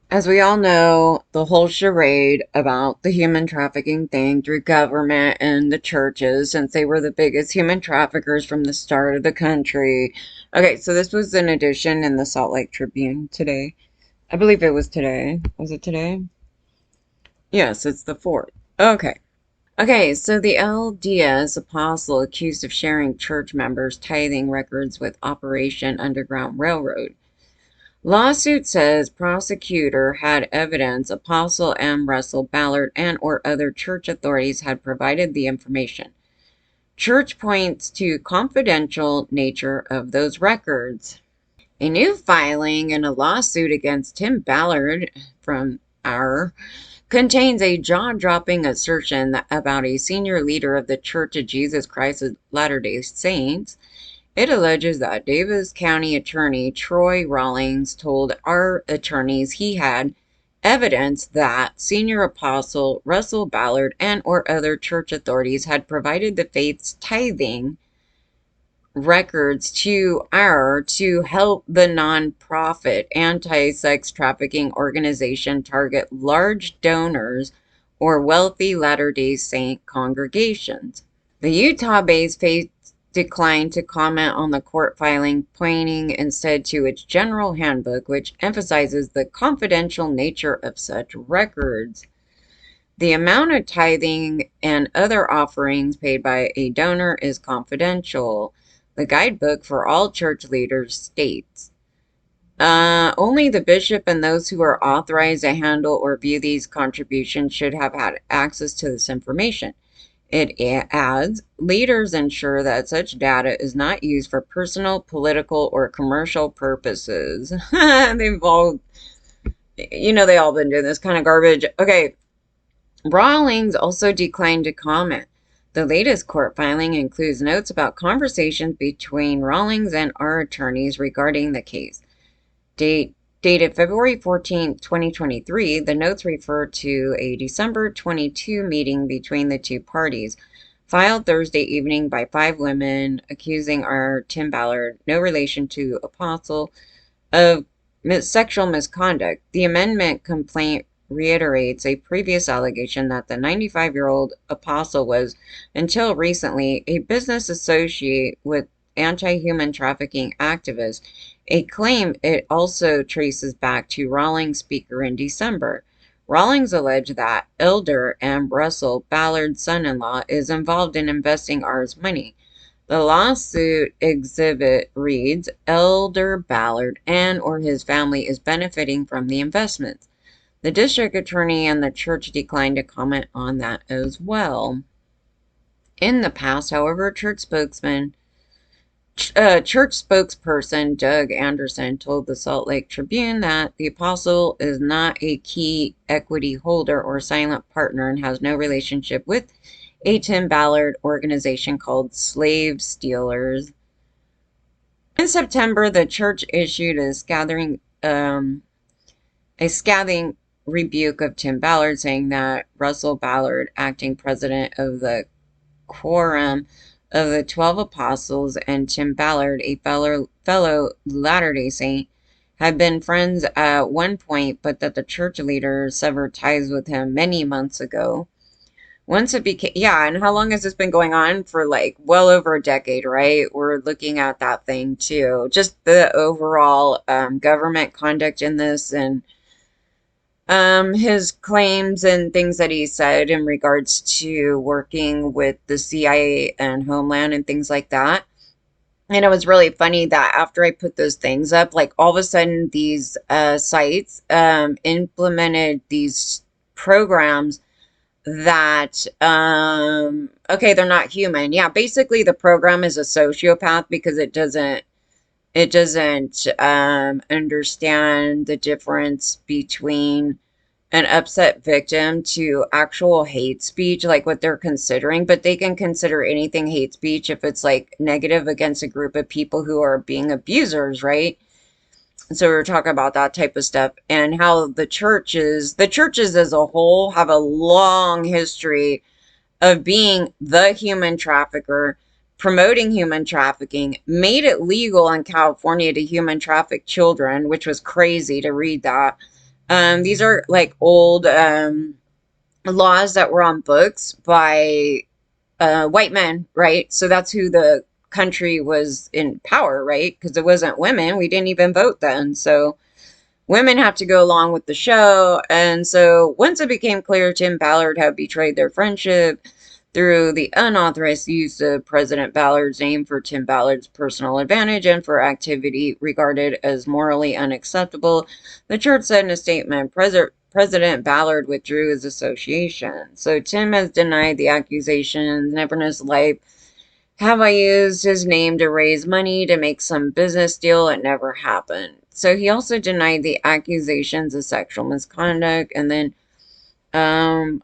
As we all know, the whole charade about the human trafficking thing through government and the churches, since they were the biggest human traffickers from the start of the country. Okay, so this was an edition in the Salt Lake Tribune today. I believe it was today. Was it today? Yes, it's the 4th. Okay. Okay, so the LDS apostle accused of sharing church members' tithing records with Operation Underground Railroad. Lawsuit says prosecutor had evidence Apostle M. Russell Ballard and or other church authorities had provided the information. Church points to confidential nature of those records. A new filing in a lawsuit against Tim Ballard from our contains a jaw-dropping assertion about a senior leader of the Church of Jesus Christ of Latter-day Saints. It alleges that Davis County Attorney Troy Rawlings told our attorneys he had evidence that senior apostle Russell Ballard and or other church authorities had provided the faith's tithing records to help the nonprofit anti-sex trafficking organization target large donors or wealthy Latter-day Saint congregations. The Utah-based faith declined to comment on the court filing, pointing instead to its general handbook, which emphasizes the confidential nature of such records. The amount of tithing and other offerings paid by a donor is confidential. The guidebook for all church leaders states, only the bishop and those who are authorized to handle or view these contributions should have had access to this information. It adds, leaders ensure that such data is not used for personal, political, or commercial purposes. They've all, they all been doing this kind of garbage. Okay, Rawlings also declined to comment. The latest court filing includes notes about conversations between Rawlings and our attorneys regarding the case. Dated February 14, 2023, the notes refer to a December 22 meeting between the two parties, filed Thursday evening by 5 women accusing our Tim Ballard, no relation to Apostle, of sexual misconduct. The amendment complaint reiterates a previous allegation that the 95-year-old apostle was, until recently, a business associate with anti-human trafficking activists, a claim it also traces back to Rawlings' speaker in December. Rawlings alleged that Elder M. Russell, Ballard's son-in-law, is involved in investing ours money. The lawsuit exhibit reads, Elder Ballard and or his family is benefiting from the investments. The district attorney and the church declined to comment on that as well. In the past, however, church spokesperson Doug Anderson told the Salt Lake Tribune that the apostle is not a key equity holder or silent partner and has no relationship with a Tim Ballard organization called Slave Stealers. In September, the church issued a scathing rebuke of Tim Ballard, saying that Russell Ballard, acting president of the Quorum of the 12 Apostles, and Tim Ballard, a fellow Latter-day Saint, had been friends at one point, but that the church leader severed ties with him many months ago. Once it became, yeah, and how long has this been going on? For like well over a decade, right? We're looking at that thing too. Just the overall government conduct in this, and his claims and things that he said in regards to working with the CIA and Homeland and things like that. And it was really funny that after I put those things up, like all of a sudden these sites implemented these programs that okay, they're not human. Yeah, basically the program is a sociopath because it doesn't understand the difference between an upset victim to actual hate speech, like what they're considering. But they can consider anything hate speech if it's like negative against a group of people who are being abusers, right? So we're talking about that type of stuff, and how the churches as a whole have a long history of being the human trafficker, promoting human trafficking, made it legal in California to human traffic children, which was crazy to read that. These are like old laws that were on books by white men, right? So that's who the country was in power, right? Because it wasn't women. We didn't even vote then. So women have to go along with the show. And so once it became clear Tim Ballard had betrayed their friendship through the unauthorized use of President Ballard's name for Tim Ballard's personal advantage and for activity regarded as morally unacceptable, the church said in a statement, President Ballard withdrew his association. So Tim has denied the accusations. Never in his life have I used his name to raise money to make some business deal. It never happened. So he also denied the accusations of sexual misconduct. And then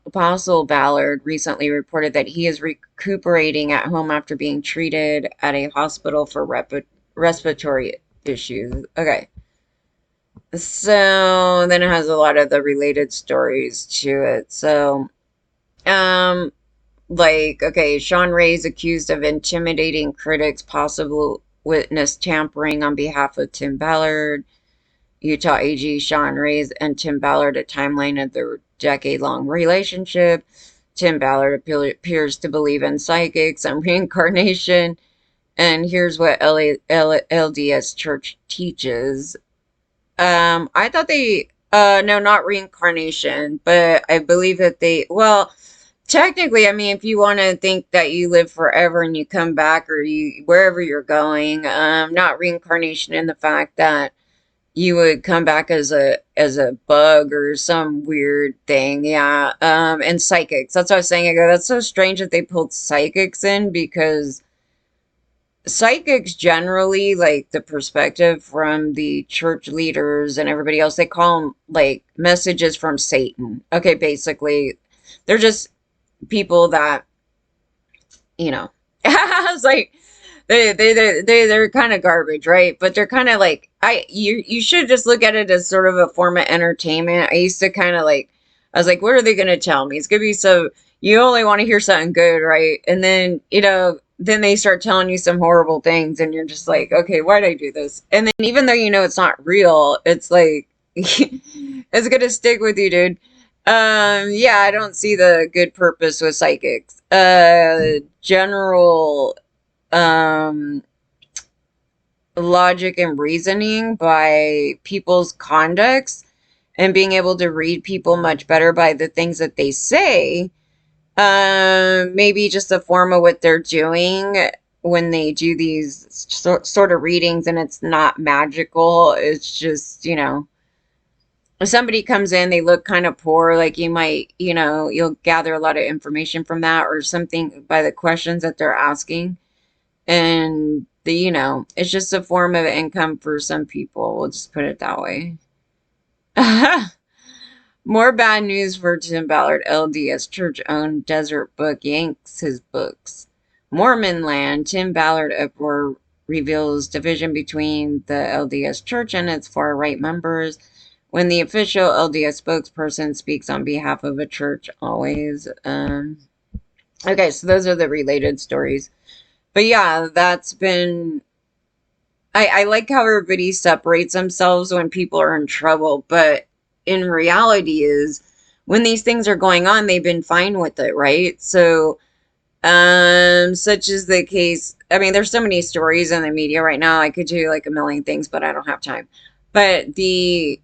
Apostle Ballard recently reported that he is recuperating at home after being treated at a hospital for respiratory issues. Okay. So then it has a lot of the related stories to it. So, like, okay, Sean Ray's accused of intimidating critics, possible witness tampering on behalf of Tim Ballard. Utah AG Sean Ray's and Tim Ballard, a timeline of their decade-long relationship. Tim Ballard appears to believe in psychics and reincarnation. And here's what LDS Church teaches. I thought they, no, not reincarnation, but I believe that they, well, technically, I mean, if you want to think that you live forever and you come back or you, wherever you're going, not reincarnation in the fact that you would come back as a bug or some weird thing, yeah. And psychics. That's what I was saying. I go, that's so strange that they pulled psychics in because psychics generally, like the perspective from the church leaders and everybody else, they call them like messages from Satan. Okay, basically, they're just people that, you know, I was like, they're kind of garbage, right? But they're kind of like, you should just look at it as sort of a form of entertainment. I used to kind of like, I was like, what are they going to tell me? It's going to be so, you only want to hear something good, right? And then, you know, then they start telling you some horrible things and you're just like, okay, why'd I do this? And then even though you know it's not real, it's like, it's going to stick with you, dude. Yeah, I don't see the good purpose with psychics. General um, logic and reasoning by people's conducts and being able to read people much better by the things that they say. Maybe just a form of what they're doing when they do these sort of readings and it's not magical. It's just, you know, if somebody comes in, they look kind of poor, like you might, you know, you'll gather a lot of information from that or something by the questions that they're asking. And the, you know, it's just a form of income for some people. We'll just put it that way. More bad news for Tim Ballard. LDS church-owned Desert Book yanks his books. Mormon land. Tim Ballard uproar reveals division between the LDS church and its far-right members. When the official LDS spokesperson speaks on behalf of a church, always. Okay, so those are the related stories. But yeah, that's been... I like how everybody separates themselves when people are in trouble, but in reality is when these things are going on, they've been fine with it, right? So, such is the case. I mean, there's so many stories in the media right now. I could do like a million things, but I don't have time. But the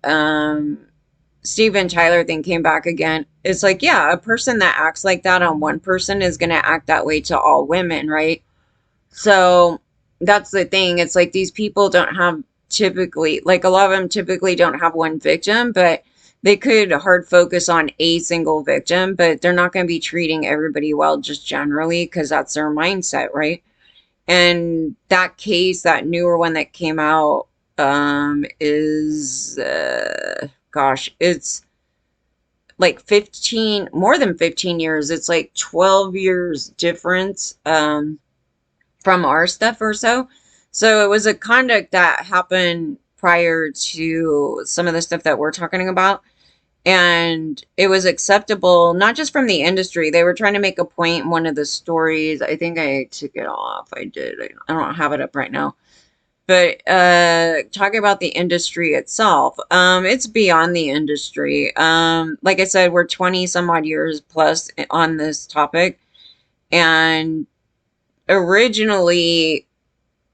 Steven Tyler thing came back again. It's like, yeah, a person that acts like that on one person is going to act that way to all women, right? So that's the thing. It's like these people don't have typically, like a lot of them typically don't have one victim, but they could hard focus on a single victim, but they're not going to be treating everybody well just generally because that's their mindset, right? And that case, that newer one that came out, is, gosh, it's like 15, more than 15 years. It's like 12 years difference, from our stuff or so. So it was a conduct that happened prior to some of the stuff that we're talking about. And it was acceptable, not just from the industry. They were trying to make a point in one of the stories. I think I took it off. I did. I don't have it up right now. But talking about the industry itself, it's beyond the industry. Like I said, we're 20 some odd years plus on this topic. And originally,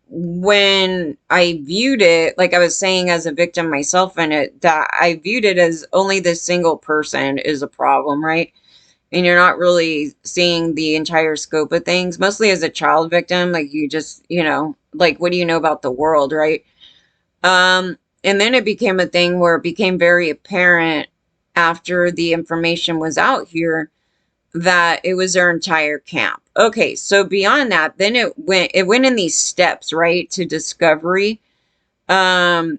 when I viewed it, like I was saying, as a victim myself in it, that I viewed it as only this single person is a problem, right? And you're not really seeing the entire scope of things, mostly as a child victim. Like, you just, like, what do you know about the world, right? And then it became a thing where it became very apparent after the information was out here that it was their entire camp. Okay, so beyond that, then it went in these steps, right, to discovery. Then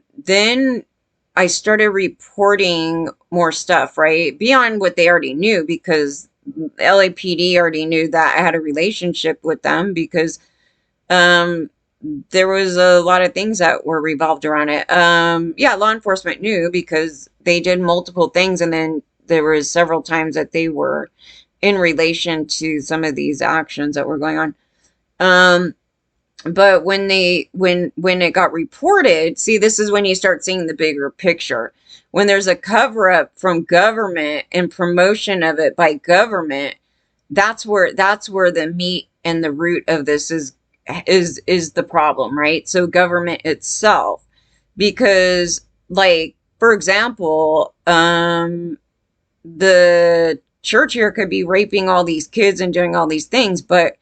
I started reporting more stuff, right, beyond what they already knew, because LAPD already knew that I had a relationship with them, because um there was a lot of things that were revolved around it. Yeah, law enforcement knew because they did multiple things, and then there was several times that they were in relation to some of these actions that were going on. But when it got reported, see, this is when you start seeing the bigger picture. When there's a cover up from government and promotion of it by government, that's where the meat and the root of this is the problem, right? So government itself, because, like, for example, the church here could be raping all these kids and doing all these things, but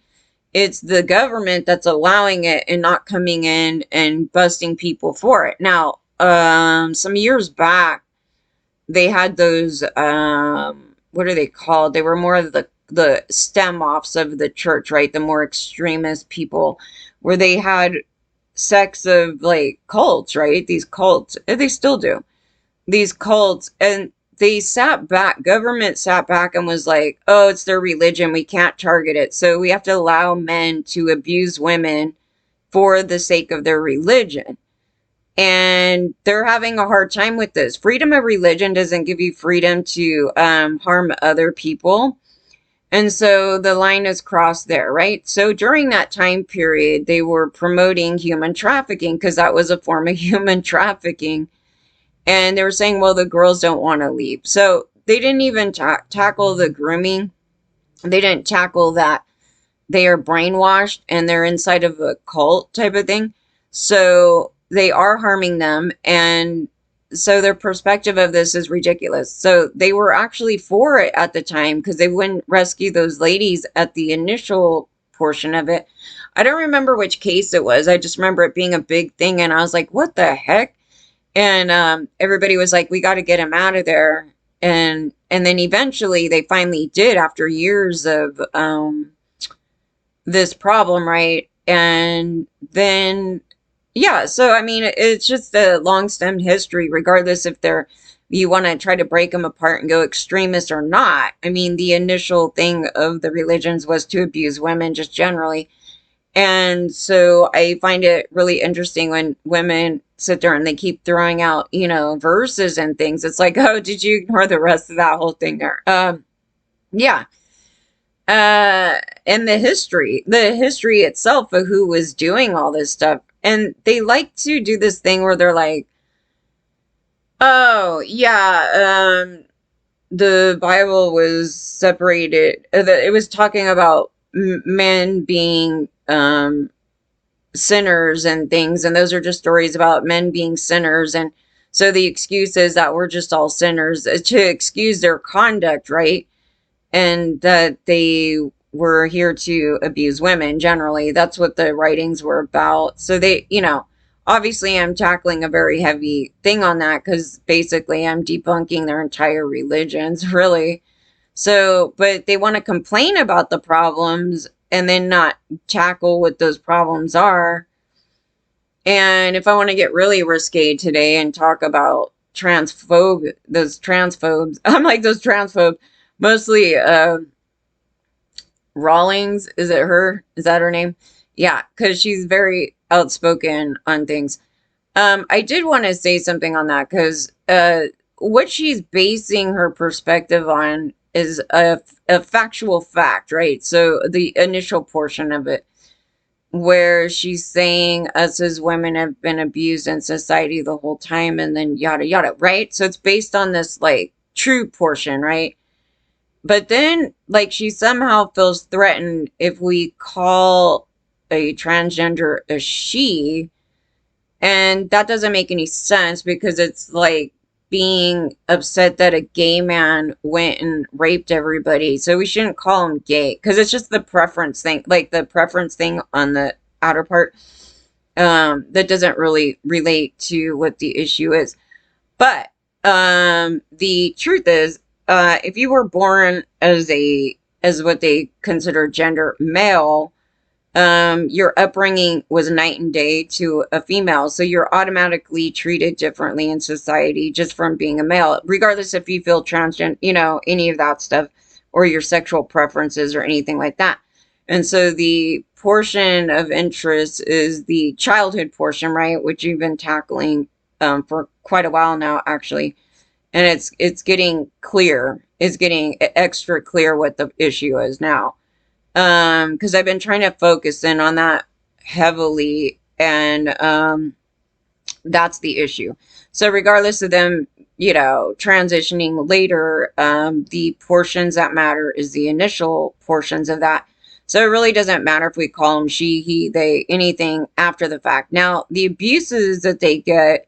it's the government that's allowing it and not coming in and busting people for it. Now, some years back, they had those, what are they called? They were more of the stem offs of the church, right? The more extremist people, where they had sects of, like, cults, right? These cults, and they still do these cults, and they sat back, government sat back and was like, oh, it's their religion, we can't target it, so we have to allow men to abuse women for the sake of their religion. And they're having a hard time with this. Freedom of religion doesn't give you freedom to harm other people. And so the line is crossed there, right? So during that time period, they were promoting human trafficking, because that was a form of human trafficking. And they were saying, well, the girls don't want to leave. So they didn't even tackle the grooming. They didn't tackle that they are brainwashed and they're inside of a cult type of thing. So they are harming them. And so their perspective of this is ridiculous. So they were actually for it at the time, because they wouldn't rescue those ladies at the initial portion of it. I don't remember which case it was. I just remember it being a big thing. And I was like, what the heck? And everybody was like, we got to get him out of there. And then eventually they finally did, after years of this problem, right? And then, yeah, so I mean, it's just a long stemmed history, regardless if you want to try to break them apart and go extremist or not. I mean, the initial thing of the religions was to abuse women just generally. And so I find it really interesting when women sit there and they keep throwing out, verses and things. It's like, oh, did you ignore the rest of that whole thing there? Yeah. And the history itself of who was doing all this stuff. And they like to do this thing where they're like, oh, yeah, the Bible was separated. It was talking about men being sinners and things, and those are just stories about men being sinners. And so the excuse is that we're just all sinners, to excuse their conduct, right? And that they were here to abuse women generally. That's what the writings were about. So they, obviously I'm tackling a very heavy thing on that, because basically I'm debunking their entire religions, really. So, but they want to complain about the problems and then not tackle what those problems are. And if I want to get really risque today and talk about those transphobes, I'm like, those transphobes, mostly Rawlings, is it her? Is that her name? Yeah, because she's very outspoken on things. I did want to say something on that, because what she's basing her perspective on is a factual fact, right? So the initial portion of it. where she's saying us as women have been abused in society the whole time, and then yada yada, right? So it's based on this like true portion, right? But then like she somehow feels threatened if we call a transgender a she, and that doesn't make any sense because it's like being upset that a gay man went and raped everybody. So we shouldn't call him gay because it's just the preference thing, like the preference thing on the outer part. That doesn't really relate to what the issue is. But the truth is, if you were born as what they consider gender male, your upbringing was night and day to a female, so you're automatically treated differently in society just from being a male, regardless if you feel transgender, any of that stuff, or your sexual preferences or anything like that. And so the portion of interest is the childhood portion, right, which you've been tackling for quite a while now, actually, and it's getting clear. It's getting extra clear what the issue is now, because I've been trying to focus in on that heavily, and that's the issue. So regardless of them, transitioning later, the portions that matter is the initial portions of that. So it really doesn't matter if we call them she, he, they, anything after the fact. Now, the abuses that they get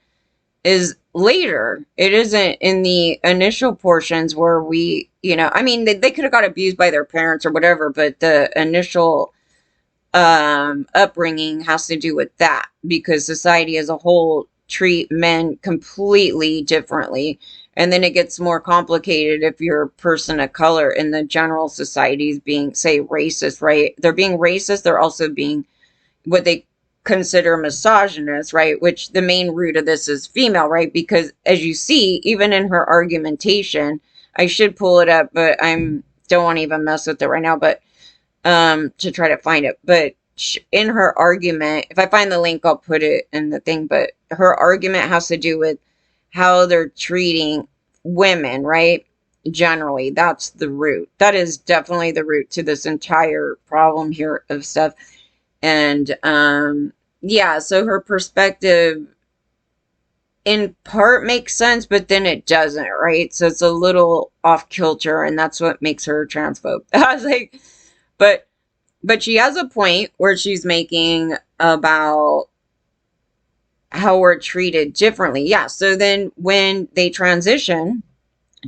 is later. It isn't in the initial portions where I mean, they could have got abused by their parents or whatever, but the initial upbringing has to do with that because society as a whole treat men completely differently. And then it gets more complicated if you're a person of color and the general society is being, say, racist, right? They're being racist. They're also being what they consider misogynist, right? Which the main root of this is female, right? Because as you see, even in her argumentation, I should pull it up, but don't want to even mess with it right now, but to try to find it. But in her argument, if I find the link, I'll put it in the thing, but her argument has to do with how they're treating women, right? Generally, that's the root. That is definitely the root to this entire problem here of stuff. And yeah, so her perspective in part makes sense, but then it doesn't, right? So it's a little off kilter, and that's what makes her transphobe. I was like, but she has a point where she's making about how we're treated differently. Yeah, so then when they transition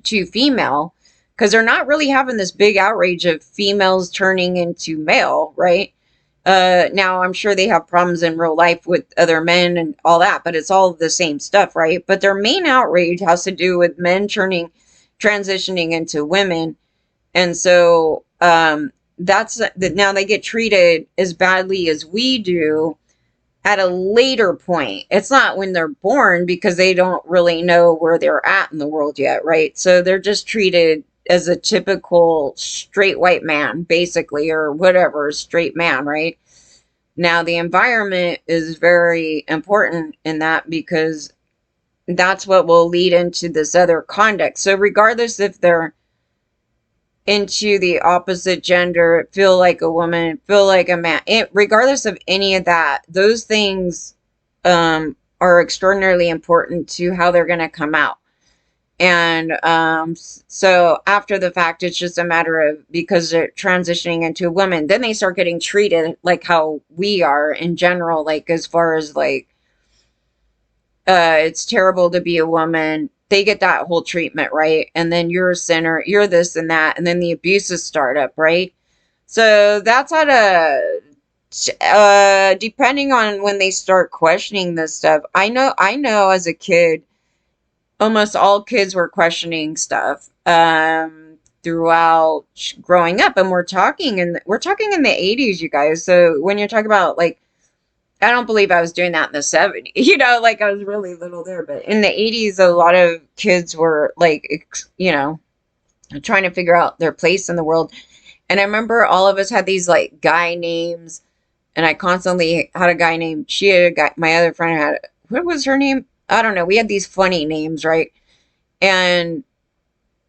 to female, because they're not really having this big outrage of females turning into male, right? Now I'm sure they have problems in real life with other men and all that, but it's all the same stuff, right? But their main outrage has to do with men transitioning into women. And so, that's that now they get treated as badly as we do at a later point. It's not when they're born because they don't really know where they're at in the world yet, right? So they're just treated as a typical straight white man, basically, or whatever, straight man, right? Now, the environment is very important in that because that's what will lead into this other conduct. So regardless if they're into the opposite gender, feel like a woman, feel like a man, regardless of any of that, those things are extraordinarily important to how they're going to come out. And so after the fact, it's just a matter of because they're transitioning into a woman, then they start getting treated like how we are in general, like as far as like it's terrible to be a woman. They get that whole treatment, right? And then you're a sinner, you're this and that, and then the abuses start up, right? So that's at depending on when they start questioning this stuff. I know as a kid, almost all kids were questioning stuff throughout growing up, and we're talking in the 80s, you guys. So when you're talking about like, I don't believe I was doing that in the 70s, like I was really little there, but in the 80s a lot of kids were like, trying to figure out their place in the world. And I remember all of us had these like guy names, and I constantly had a guy named, she had a guy, my other friend had, what was her name? I don't know. We had these funny names, right? And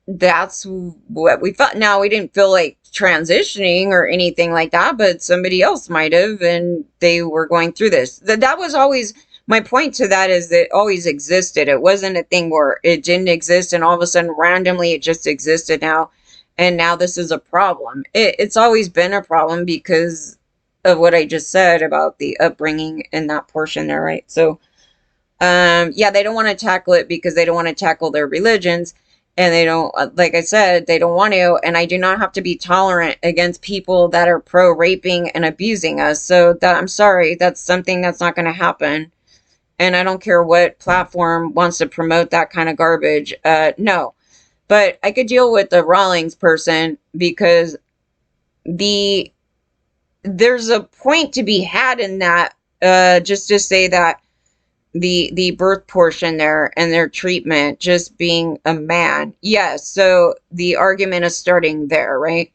that's what we felt. Now, we didn't feel like transitioning or anything like that, but somebody else might have, and they were going through this. That was always my point to that, is that it always existed. It wasn't a thing where it didn't exist and all of a sudden randomly it just existed now, and now this is a problem. It's always been a problem because of what I just said about the upbringing in that portion there, right? So, yeah, they don't want to tackle it because they don't want to tackle their religions, and they don't, like I said, they don't want to. And I do not have to be tolerant against people that are pro raping and abusing us. So that, I'm sorry, that's something that's not going to happen. And I don't care what platform wants to promote that kind of garbage. No, but I could deal with the Rawlings person because the there's a point to be had in that. Just to say that the birth portion there and their treatment just being a man. Yes, so the argument is starting there, right?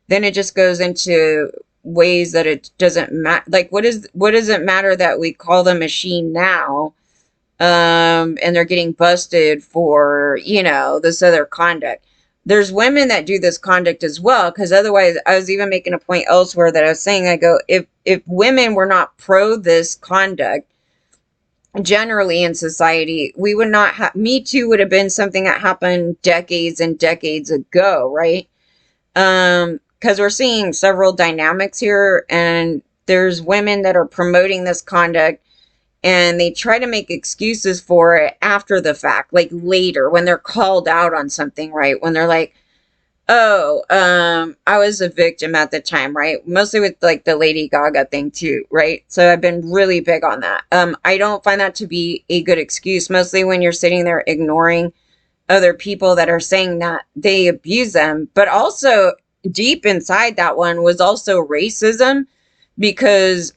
Then it just goes into ways that it doesn't matter. Like, what does it matter that we call the machine now, and they're getting busted for, this other conduct. There's women that do this conduct as well, because otherwise, I was even making a point elsewhere that I was saying, I go, if women were not pro this conduct, generally in society, we would not have, Me Too would have been something that happened decades and decades ago, right? Because we're seeing several dynamics here, and there's women that are promoting this conduct, and they try to make excuses for it after the fact, like later when they're called out on something, right? When they're like, oh, I was a victim at the time, right? Mostly with like the Lady Gaga thing too, right? So I've been really big on that. I don't find that to be a good excuse, mostly when you're sitting there ignoring other people that are saying that they abuse them. But also deep inside that one was also racism, because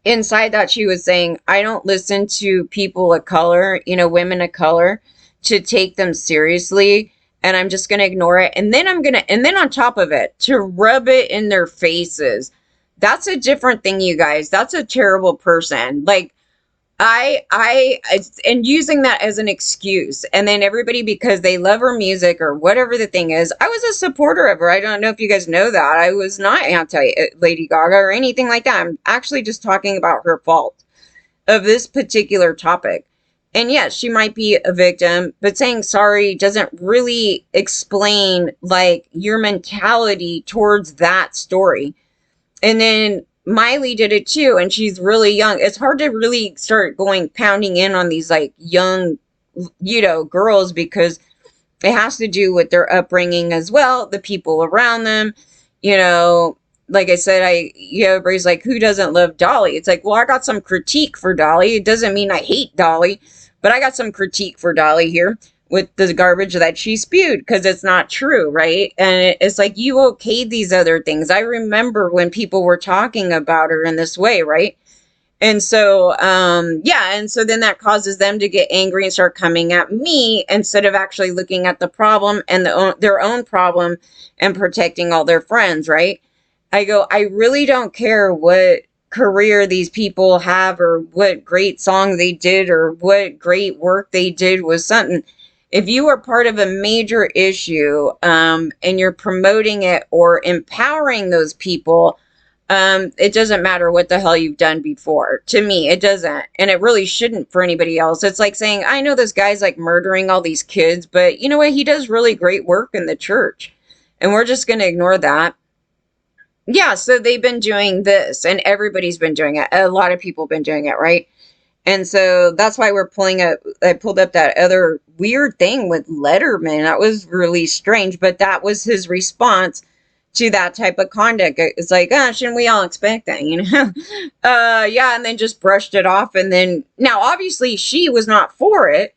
inside that she was saying, I don't listen to people of color, women of color, to take them seriously, and I'm just going to ignore it. And then on top of it, to rub it in their faces. That's a different thing, you guys. That's a terrible person. Like, and using that as an excuse, and then everybody, because they love her music or whatever the thing is. I was a supporter of her. I don't know if you guys know that. I was not anti Lady Gaga or anything like that. I'm actually just talking about her fault of this particular topic. And yes, she might be a victim, but saying sorry doesn't really explain like your mentality towards that story. And then Miley did it too, and she's really young. It's hard to really start going pounding in on these like young, girls, because it has to do with their upbringing as well, the people around them. Like I said, everybody's like, who doesn't love Dolly? It's like, well, I got some critique for Dolly. It doesn't mean I hate Dolly, but I got some critique for Dolly here with the garbage that she spewed, because it's not true, right? And it's like, you okayed these other things. I remember when people were talking about her in this way, right? And so, yeah, and so then that causes them to get angry and start coming at me instead of actually looking at the problem and their own problem and protecting all their friends, right? I go, I really don't care what career these people have or what great song they did or what great work they did with something. If you are part of a major issue, and you're promoting it or empowering those people, it doesn't matter what the hell you've done before. To me, it doesn't. And it really shouldn't for anybody else. It's like saying, I know this guy's like murdering all these kids, but you know what? He does really great work in the church. And we're just going to ignore that. Yeah, so they've been doing this, and everybody's been doing it. A lot of people have been doing it, right? And so that's why I pulled up that other weird thing with Letterman. That was really strange, but that was his response to that type of conduct. It's like, shouldn't we all expect that, yeah, and then just brushed it off. And then, now, obviously, she was not for it.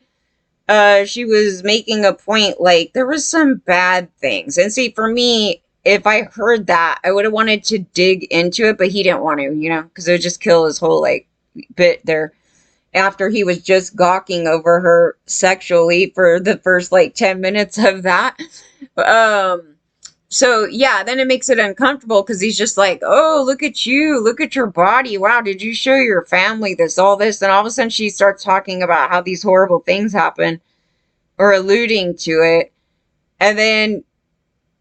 She was making a point, like, there was some bad things. And see, for me, if I heard that, I would have wanted to dig into it, but he didn't want to, because it would just kill his whole, like, bit there. After he was just gawking over her sexually for the first, like, 10 minutes of that. So, yeah, then it makes it uncomfortable, because he's just like, oh, look at you. Look at your body. Wow, did you show your family this, all this? And all of a sudden she starts talking about how these horrible things happen, or alluding to it. And then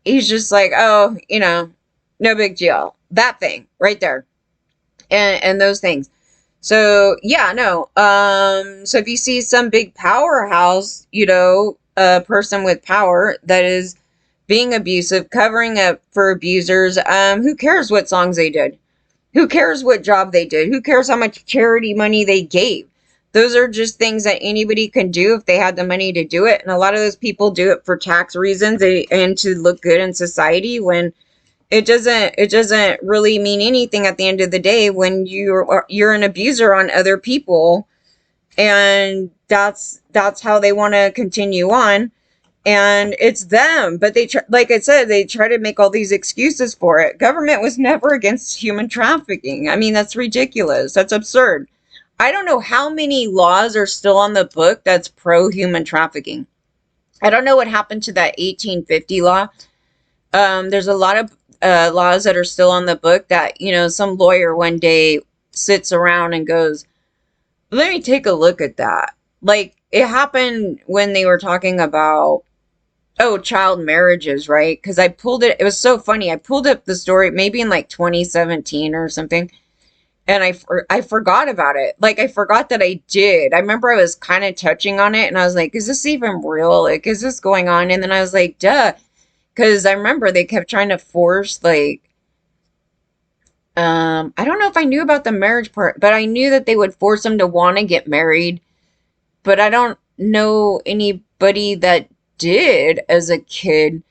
he's just like, oh, no big deal. That thing right there. And those things. So yeah, no. So if you see some big powerhouse, a person with power that is being abusive, covering up for abusers, who cares what songs they did? Who cares what job they did? Who cares how much charity money they gave? Those are just things that anybody can do if they had the money to do it. And a lot of those people do it for tax reasons and to look good in society, when it doesn't really mean anything at the end of the day when you're an abuser on other people, and that's how they want to continue on. And it's them, but like I said, they try to make all these excuses for it. Government was never against human trafficking. I mean, that's ridiculous. That's absurd. I don't know how many laws are still on the book that's pro human trafficking. I don't know what happened to that 1850 law. There's a lot of laws that are still on the book that, some lawyer one day sits around and goes, let me take a look at that. Like, it happened when they were talking about, child marriages, right? Because it was so funny. I pulled up the story maybe in like 2017 or something, and I forgot about it. Like, I forgot that I did. I remember I was kind of touching on it, and I was like, is this even real? Like, is this going on? And then I was like, duh. Because I remember they kept trying to force, like, I don't know if I knew about the marriage part, but I knew that they would force them to want to get married. But I don't know anybody that did as a kid.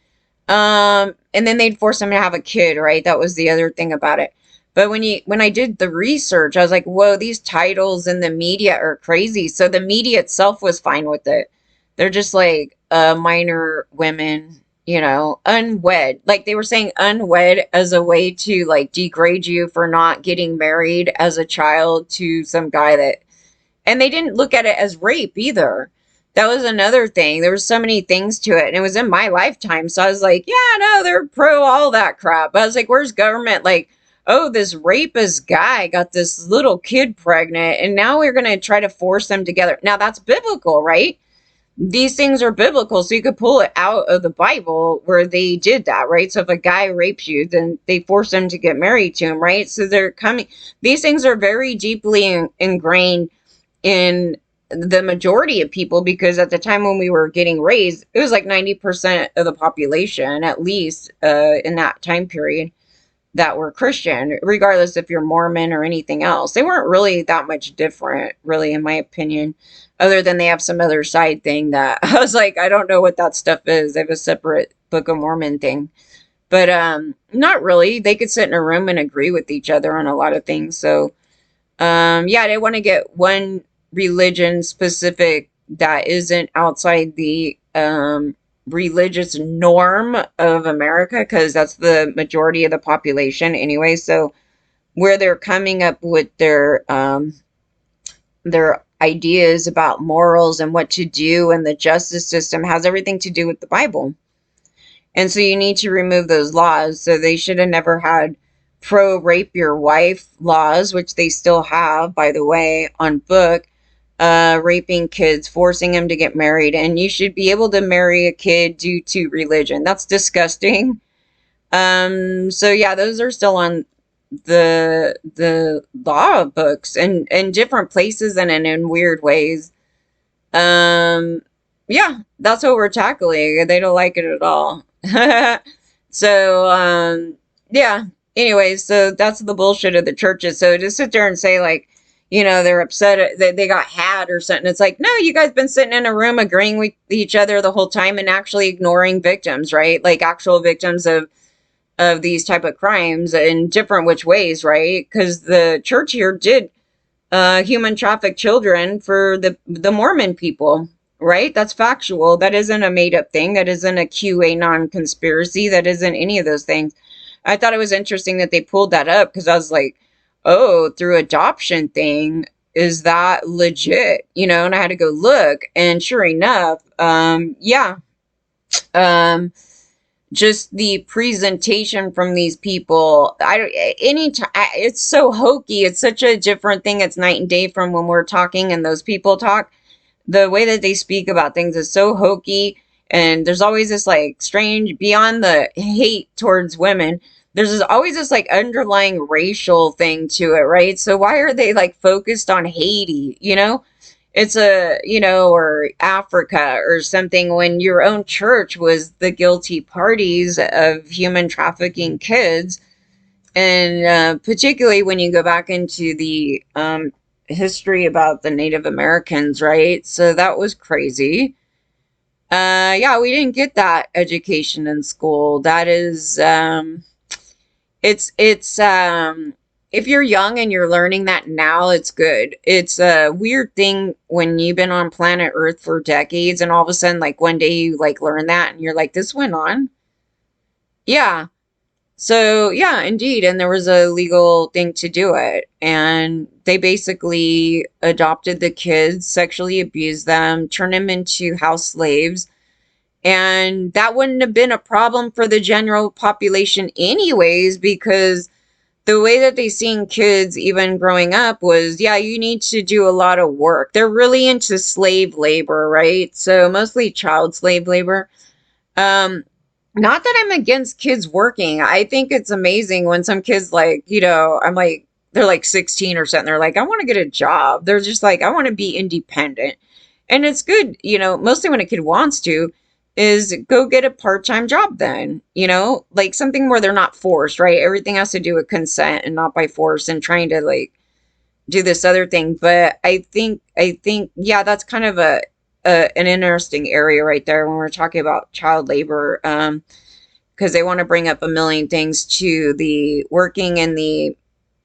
And then they'd force them to have a kid, right? That was the other thing about it. But when I did the research, I was like, whoa, these titles in the media are crazy. So the media itself was fine with it. They're just like, minor women, unwed. Like, they were saying unwed as a way to, like, degrade you for not getting married as a child to some guy and they didn't look at it as rape either. That was another thing. There were so many things to it, and it was in my lifetime. So I was like, yeah, no, they're pro all that crap. But I was like, where's government? Like, oh, this rapist guy got this little kid pregnant, and now we're going to try to force them together. Now, that's biblical, right? These things are biblical, so you could pull it out of the Bible where they did that, right? So if a guy rapes you, then they force them to get married to him, right? So these things are very deeply ingrained in the majority of people, because at the time when we were getting raised, it was like 90% of the population, at least, in that time period, that were Christian, regardless if you're Mormon or anything else. They weren't really that much different, really, in my opinion, other than they have some other side thing that I was like, I don't know what that stuff is. They have a separate Book of Mormon thing. But not really. They could sit in a room and agree with each other on a lot of things. So, yeah, they want to get one religion specific that isn't outside the religious norm of America, because that's the majority of the population anyway. So where they're coming up with their ideas about morals and what to do, and the justice system has everything to do with the Bible. And so you need to remove those laws. So they should have never had pro rape your wife laws, which they still have, by the way, on book. Raping kids, forcing them to get married, and you should be able to marry a kid due to religion. That's disgusting. So yeah, those are still on the law books, and in different places and in weird ways. Yeah, that's what we're tackling. They don't like it at all. So yeah. Anyways, so that's the bullshit of the churches. So to sit there and say, like, they're upset that they got had or something. It's like, no, you guys been sitting in a room agreeing with each other the whole time and actually ignoring victims, right? Like, actual victims of these type of crimes in different which ways, right? Because the church here did human traffic children for the Mormon people, right? That's factual. That isn't a made up thing. That isn't a QAnon conspiracy. That isn't any of those things. I thought it was interesting that they pulled that up, because I was like, oh, through adoption thing, is that legit? And I had to go look, and sure enough, yeah. Just the presentation from these people, it's so hokey. It's such a different thing. It's night and day from when we're talking and those people talk. The way that they speak about things is so hokey, And there's always this like strange, beyond the hate towards women, always this like underlying racial thing to it, right? So why are they like focused on Haiti, you know? It's or Africa or something, when your own church was the guilty parties of human trafficking kids. And particularly when you go back into the history about the Native Americans, right? So that was crazy. Yeah, we didn't get that education in school. That is, it's if you're young and you're learning that now, it's good. It's a weird thing when you've been on planet Earth for decades and all of a sudden, like one day you like learn that and you're like, this went on. Yeah. So yeah, indeed. And there was a legal thing to do it. And they basically adopted the kids, sexually abused them, turned them into house slaves. And that wouldn't have been a problem for the general population anyways, because the way that they seen kids even growing up was, yeah, you need to do a lot of work. They're really into slave labor, right? So mostly child slave labor. Um, Not that I'm against kids working. I think it's amazing when some kids like, I'm like, they're like 16 or something. They're like, I want to get a job. They're just like, I want to be independent. And it's good, mostly when a kid wants to, is go get a part-time job then, like something where they're not forced, right? Everything has to do with consent and not by force and trying to like do this other thing. But I think, yeah, that's kind of an interesting area right there when we're talking about child labor, because they want to bring up a million things to the working in the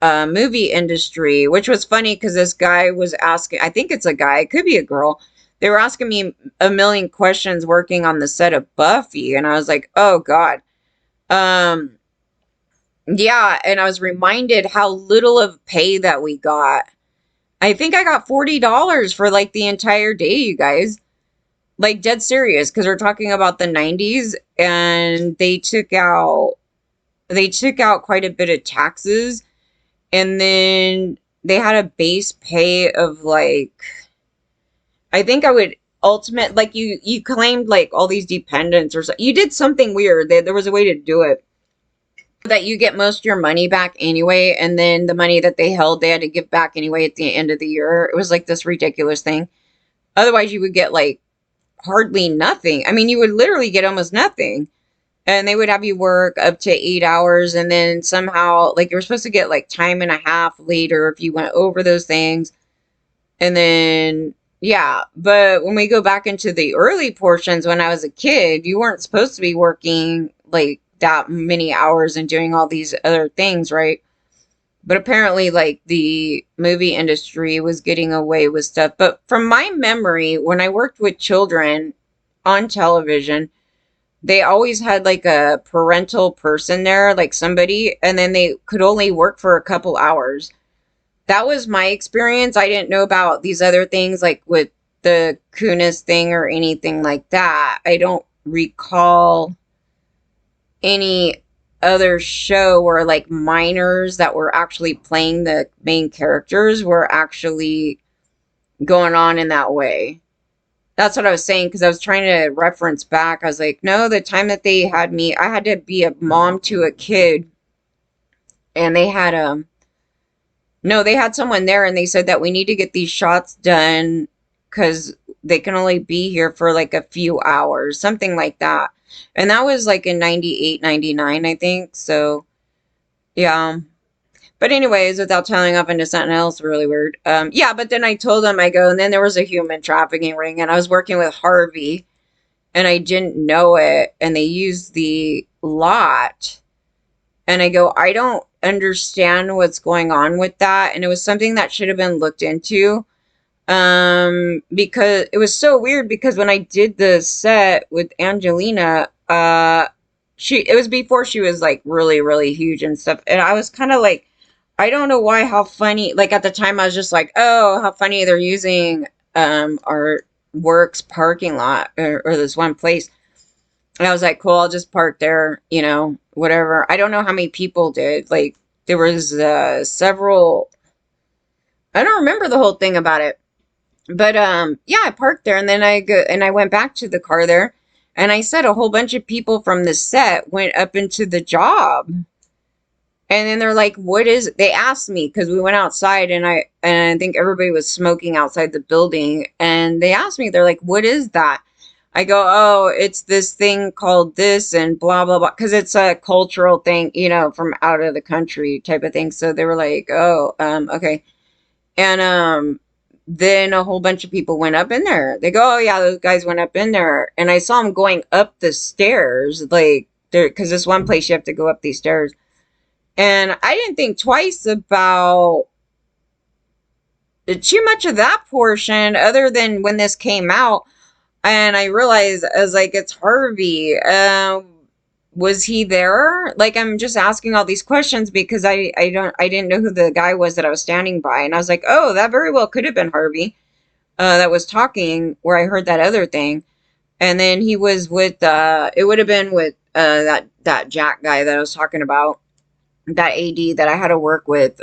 movie industry, which was funny because this guy was asking, I think it's a guy, it could be a girl. They were asking me a million questions working on the set of Buffy, and I was like, oh God. Um, yeah, and I was reminded how little of pay that we got. I think I got $40 for like the entire day, you guys. Like dead serious, because we're talking about the 90s, and they took out quite a bit of taxes, and then they had a base pay of like, I think I would ultimate, like you claimed like all these dependents or so. You did something weird. There was a way to do it that you get most of your money back anyway, and then the money that they held, they had to give back anyway at the end of the year. It was like this ridiculous thing. Otherwise, you would get like hardly nothing. I mean, you would literally get almost nothing. And they would have you work up to 8 hours, and then somehow, like, you were supposed to get like time and a half later if you went over those things. And then, yeah. But when we go back into the early portions, when I was a kid, you weren't supposed to be working like that many hours and doing all these other things, right? But apparently, like, the movie industry was getting away with stuff. But from my memory, when I worked with children on television, they always had like a parental person there, like somebody, and then they could only work for a couple hours. That was my experience. I didn't know about these other things like with the Kunis thing or anything like that. I don't recall any other show where like minors that were actually playing the main characters were actually going on in that way. That's what I was saying, because I was trying to reference back. I was like, no, the time that they had me, I had to be a mom to a kid, and they had no, they had someone there, and they said that we need to get these shots done because they can only be here for like a few hours, something like that. And that was like in 98, 99, I think. So, yeah. But anyways, without telling off into something else really weird. Yeah, but then I told them, I go, and then there was a human trafficking ring, and I was working with Harvey, and I didn't know it, and they used the lot. And I go, I don't understand what's going on with that. And it was something that should have been looked into. Because it was so weird, because when I did the set with Angelina, it was before she was like really, really huge and stuff. And I was kind of like, I don't know why, how funny, like at the time I was just like, oh, how funny they're using, our works parking lot, or this one place. And I was like, cool, I'll just park there, whatever. I don't know how many people did. Like, there was several. I don't remember the whole thing about it. But yeah, I parked there, and then I went back to the car there, And I said a whole bunch of people from the set went up into the job. And then they're like, what is it? They asked me because we went outside and I think everybody was smoking outside the building. And they asked me, they're like, what is that? I go, oh, it's this thing called this and blah, blah, blah. Because it's a cultural thing, from out of the country type of thing. So they were like, oh, okay. And then a whole bunch of people went up in there. They go, oh, yeah, those guys went up in there. And I saw them going up the stairs, like, there, because this one place you have to go up these stairs. And I didn't think twice about too much of that portion other than when this came out. And I realized, I was like, it's Harvey. Was he there? Like, I'm just asking all these questions because I didn't know who the guy was that I was standing by. And I was like, oh, that very well could have been Harvey, that was talking where I heard that other thing. And then he was with, it would have been with, that Jack guy that I was talking about, that AD that I had to work with.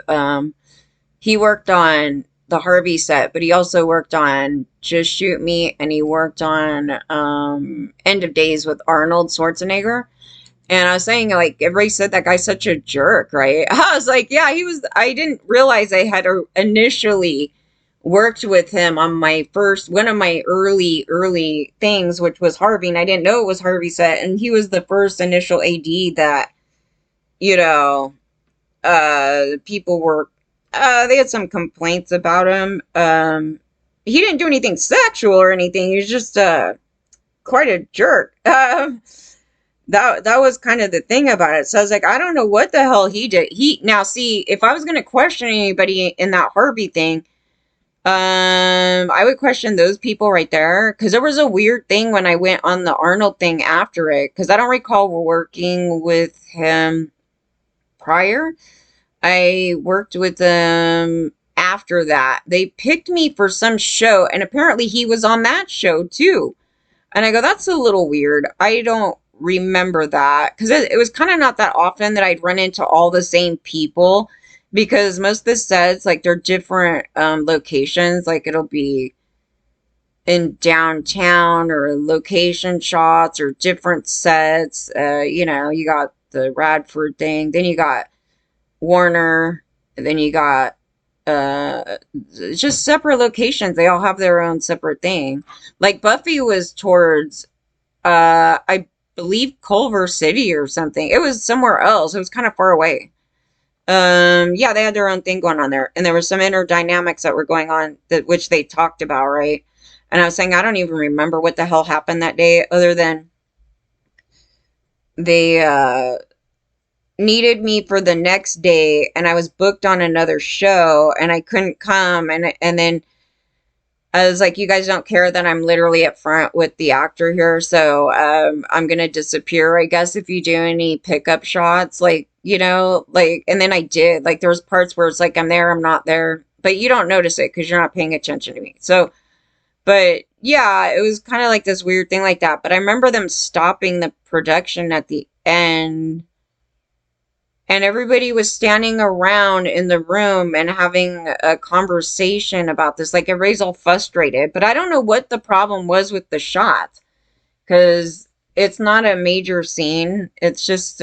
He worked on the Harvey set, but he also worked on Just Shoot Me, and he worked on End of Days with Arnold Schwarzenegger. And I was saying, like, everybody said that guy's such a jerk, right? I was like, yeah, he was. I didn't realize I had initially worked with him on one of my early things, which was Harvey, and I didn't know it was Harvey set, and he was the first initial AD that, you know, people were, they had some complaints about him. He didn't do anything sexual or anything. He was just, quite a jerk. That was kind of the thing about it. So I was like, I don't know what the hell he did. Now see, if I was going to question anybody in that Harvey thing, I would question those people right there. Cause there was a weird thing when I went on the Arnold thing after it. Cause I don't recall working with him prior. I worked with them after that. They picked me for some show, and apparently he was on that show too. And I go, that's a little weird. I don't remember that because it was kind of not that often that I'd run into all the same people, because most of the sets, like, they're different locations. Like, it'll be in downtown or location shots or different sets. You got the Radford thing, then you got Warner, and then you got just separate locations. They all have their own separate thing. Like, Buffy was towards I believe Culver City or something. It was somewhere else. It was kind of far away. Yeah, they had their own thing going on there, and there was some inner dynamics that were going on, that which they talked about, right? And I was saying, I don't even remember what the hell happened that day, other than they needed me for the next day, and I was booked on another show, and I couldn't come, and then I was like, you guys don't care that I'm literally up front with the actor here, so I'm gonna disappear, I guess, if you do any pickup shots, like, like, and then I did, like, there was parts where it's like, I'm there, I'm not there, but you don't notice it because you're not paying attention to me. So, but yeah, it was kind of like this weird thing like that. But I remember them stopping the production at the end, and everybody was standing around in the room and having a conversation about this. Like, everybody's all frustrated. But I don't know what the problem was with the shot, because it's not a major scene. It's just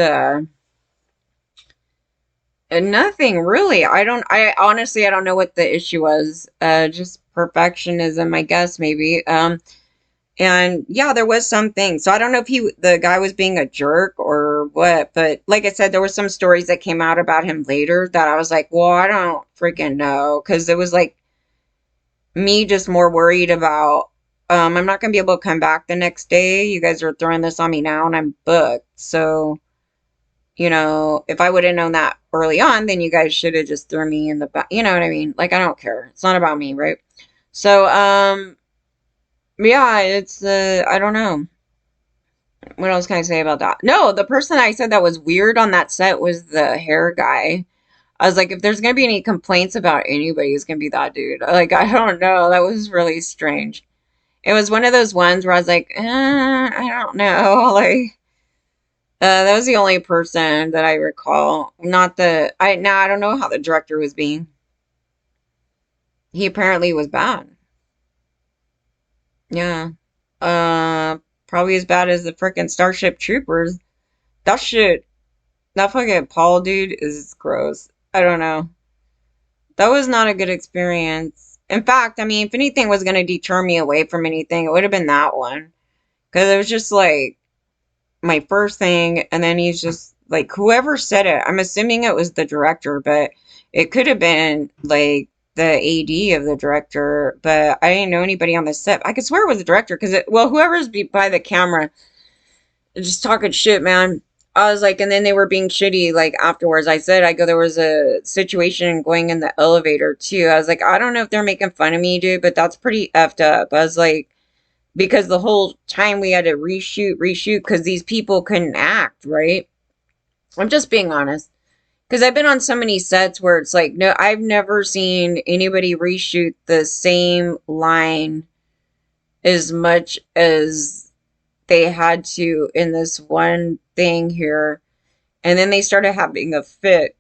nothing really. I honestly, I don't know what the issue was. Just perfectionism, I guess, maybe. And yeah, there was something. So I don't know if the guy was being a jerk or what, but like I said, there were some stories that came out about him later that I was like, well, I don't freaking know. Cause it was like me just more worried about, I'm not going to be able to come back the next day. You guys are throwing this on me now and I'm booked. So, if I would have known that early on, then you guys should have just thrown me in the back. You know what I mean? Like, I don't care. It's not about me, right? So, yeah, it's, I don't know. What else can I say about that? No, the person I said that was weird on that set was the hair guy. I was like, if there's going to be any complaints about anybody, it's going to be that dude. Like, I don't know. That was really strange. It was one of those ones where I was like, I don't know. Like, that was the only person that I recall. Not I don't know how the director was being. He apparently was bad. Yeah. Probably as bad as the frickin' Starship Troopers. That shit, that fucking Paul dude is gross. I don't know. That was not a good experience. In fact, I mean, if anything was going to deter me away from anything, it would have been that one. Because it was just like my first thing, and then he's just like, whoever said it, I'm assuming it was the director, but it could have been like the AD of the director, but I didn't know anybody on the set. I could swear it was the director because well, whoever's by the camera just talking shit, man. I was like, and then they were being shitty, like, afterwards. I go, there was a situation going in the elevator, too. I was like, I don't know if they're making fun of me, dude, but that's pretty effed up. I was like, because the whole time we had to reshoot, because these people couldn't act, right? I'm just being honest. Because I've been on so many sets where it's like, no, I've never seen anybody reshoot the same line as much as they had to in this one thing here. And then they started having a fit.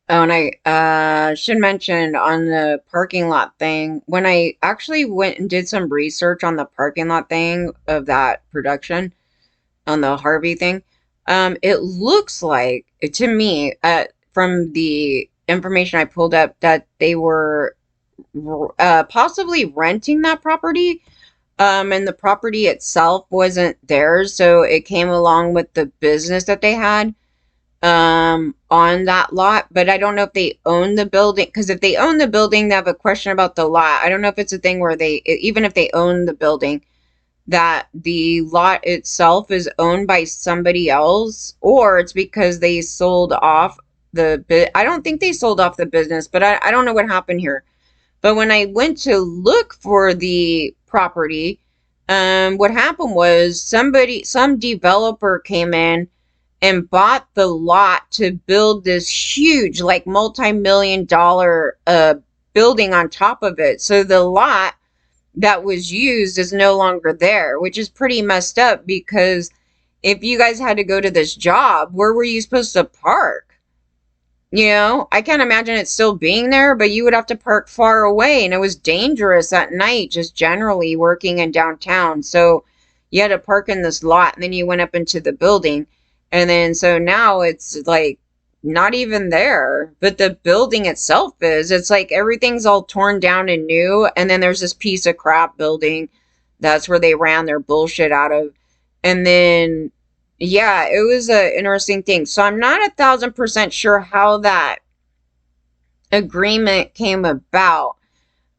Oh, and I should mention on the parking lot thing, when I actually went and did some research on the parking lot thing of that production, on the Harvey thing, it looks like, to me, from the information I pulled up, that they were possibly renting that property. And the property itself wasn't theirs, so it came along with the business that they had on that lot. But I don't know if they own the building, because if they own the building, they have a question about the lot. I don't know if it's a thing where they, even if they own the building, that the lot itself is owned by somebody else, or it's because they sold off the bit. I don't think they sold off the business, but I don't know what happened here. But when I went to look for the property, what happened was some developer came in and bought the lot to build this huge, like, multi-million-dollar building on top of it. So the lot that was used is no longer there, which is pretty messed up, because if you guys had to go to this job, where were you supposed to park? You know, I can't imagine it still being there, but you would have to park far away, and it was dangerous at night, just generally working in downtown. So you had to park in this lot, and then you went up into the building. And then so now it's like not even there, but the building itself is. It's like everything's all torn down and new, and then there's this piece of crap building. That's where they ran their bullshit out of. And then, yeah, it was an interesting thing. So I'm not 1,000% sure how that agreement came about.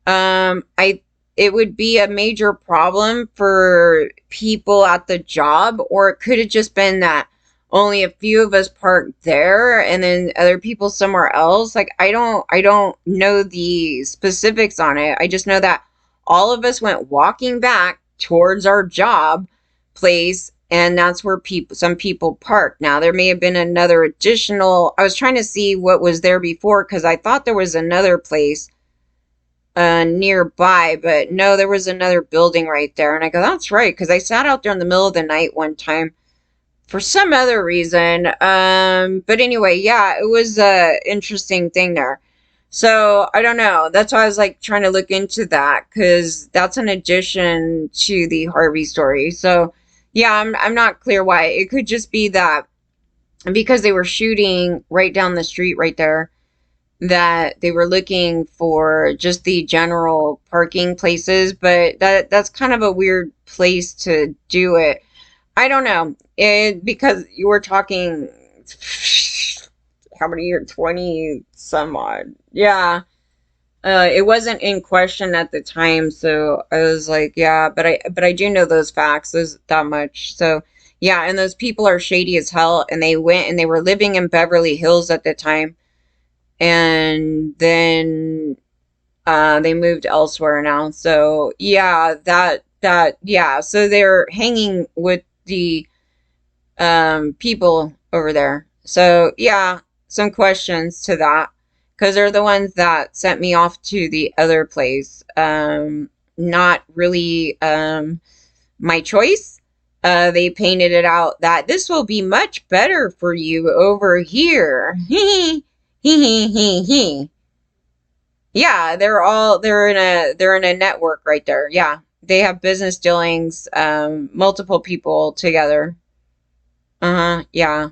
I It would be a major problem for people at the job, or it could have just been that only a few of us parked there and then other people somewhere else. Like, I don't know the specifics on it. I just know that all of us went walking back towards our job place, and that's where some people parked. Now, there may have been another additional, I was trying to see what was there before, because I thought there was another place nearby, but no, there was another building right there. And I go, that's right, because I sat out there in the middle of the night one time for some other reason. But anyway, yeah, it was a interesting thing there. So I don't know. That's why I was like trying to look into that, because that's an addition to the Harvey story. So yeah, I'm not clear why. It could just be that because they were shooting right down the street right there, that they were looking for just the general parking places, but that's kind of a weird place to do it. I don't know. Because you were talking, how many years? 20 some odd. Yeah. It wasn't in question at the time, so I was like, yeah, but I do know those facts, that much. So yeah, and those people are shady as hell, and they went and they were living in Beverly Hills at the time, and then they moved elsewhere now. So yeah, yeah, so they're hanging with the people over there. So yeah, some questions to that, because they're the ones that sent me off to the other place. Not really my choice. They painted it out that this will be much better for you over here. Hee hee hee hee. Yeah, they're in a network right there. Yeah, they have business dealings, multiple people together. Yeah.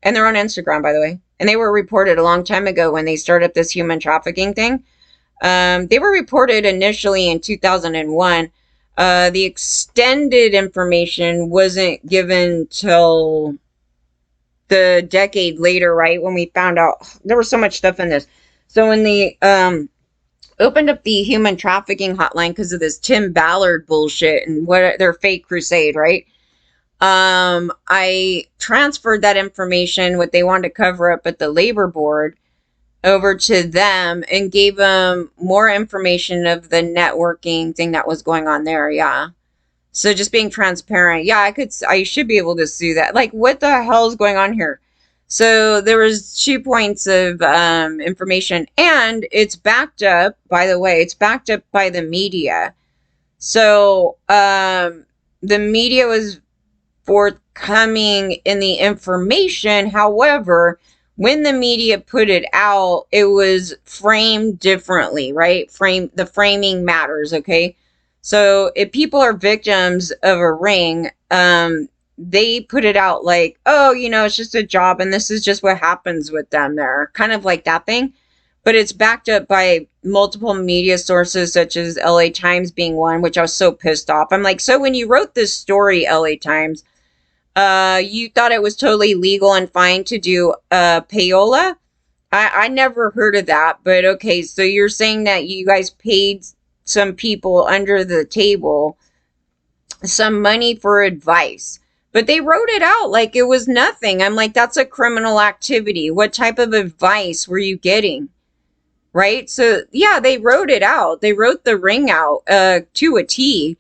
And they're on Instagram, by the way. And they were reported a long time ago when they started up this human trafficking thing. They were reported initially in 2001. The extended information wasn't given till the decade later, right? When we found out there was so much stuff in this. So when they opened up the human trafficking hotline because of this Tim Ballard bullshit and what their fake crusade, right? I transferred that information, what they wanted to cover up at the labor board, over to them and gave them more information of the networking thing that was going on there. Yeah. So just being transparent. Yeah, I should be able to sue that. Like, what the hell is going on here? So there was 2 points of information, and it's backed up, by the way, it's backed up by the media. So the media was forthcoming in the information. However, when the media put it out, it was framed differently, right? The framing matters, okay? So if people are victims of a ring, they put it out like, oh, it's just a job and this is just what happens with them there. Kind of like that thing. But it's backed up by multiple media sources, such as LA Times being one, which I was so pissed off. I'm like, so when you wrote this story, LA Times, you thought it was totally legal and fine to do payola? I never heard of that, but okay, so you're saying that you guys paid some people under the table some money for advice, but they wrote it out like it was nothing. I'm like, that's a criminal activity. What type of advice were you getting? Right? So yeah, they wrote it out. They wrote the ring out to a T.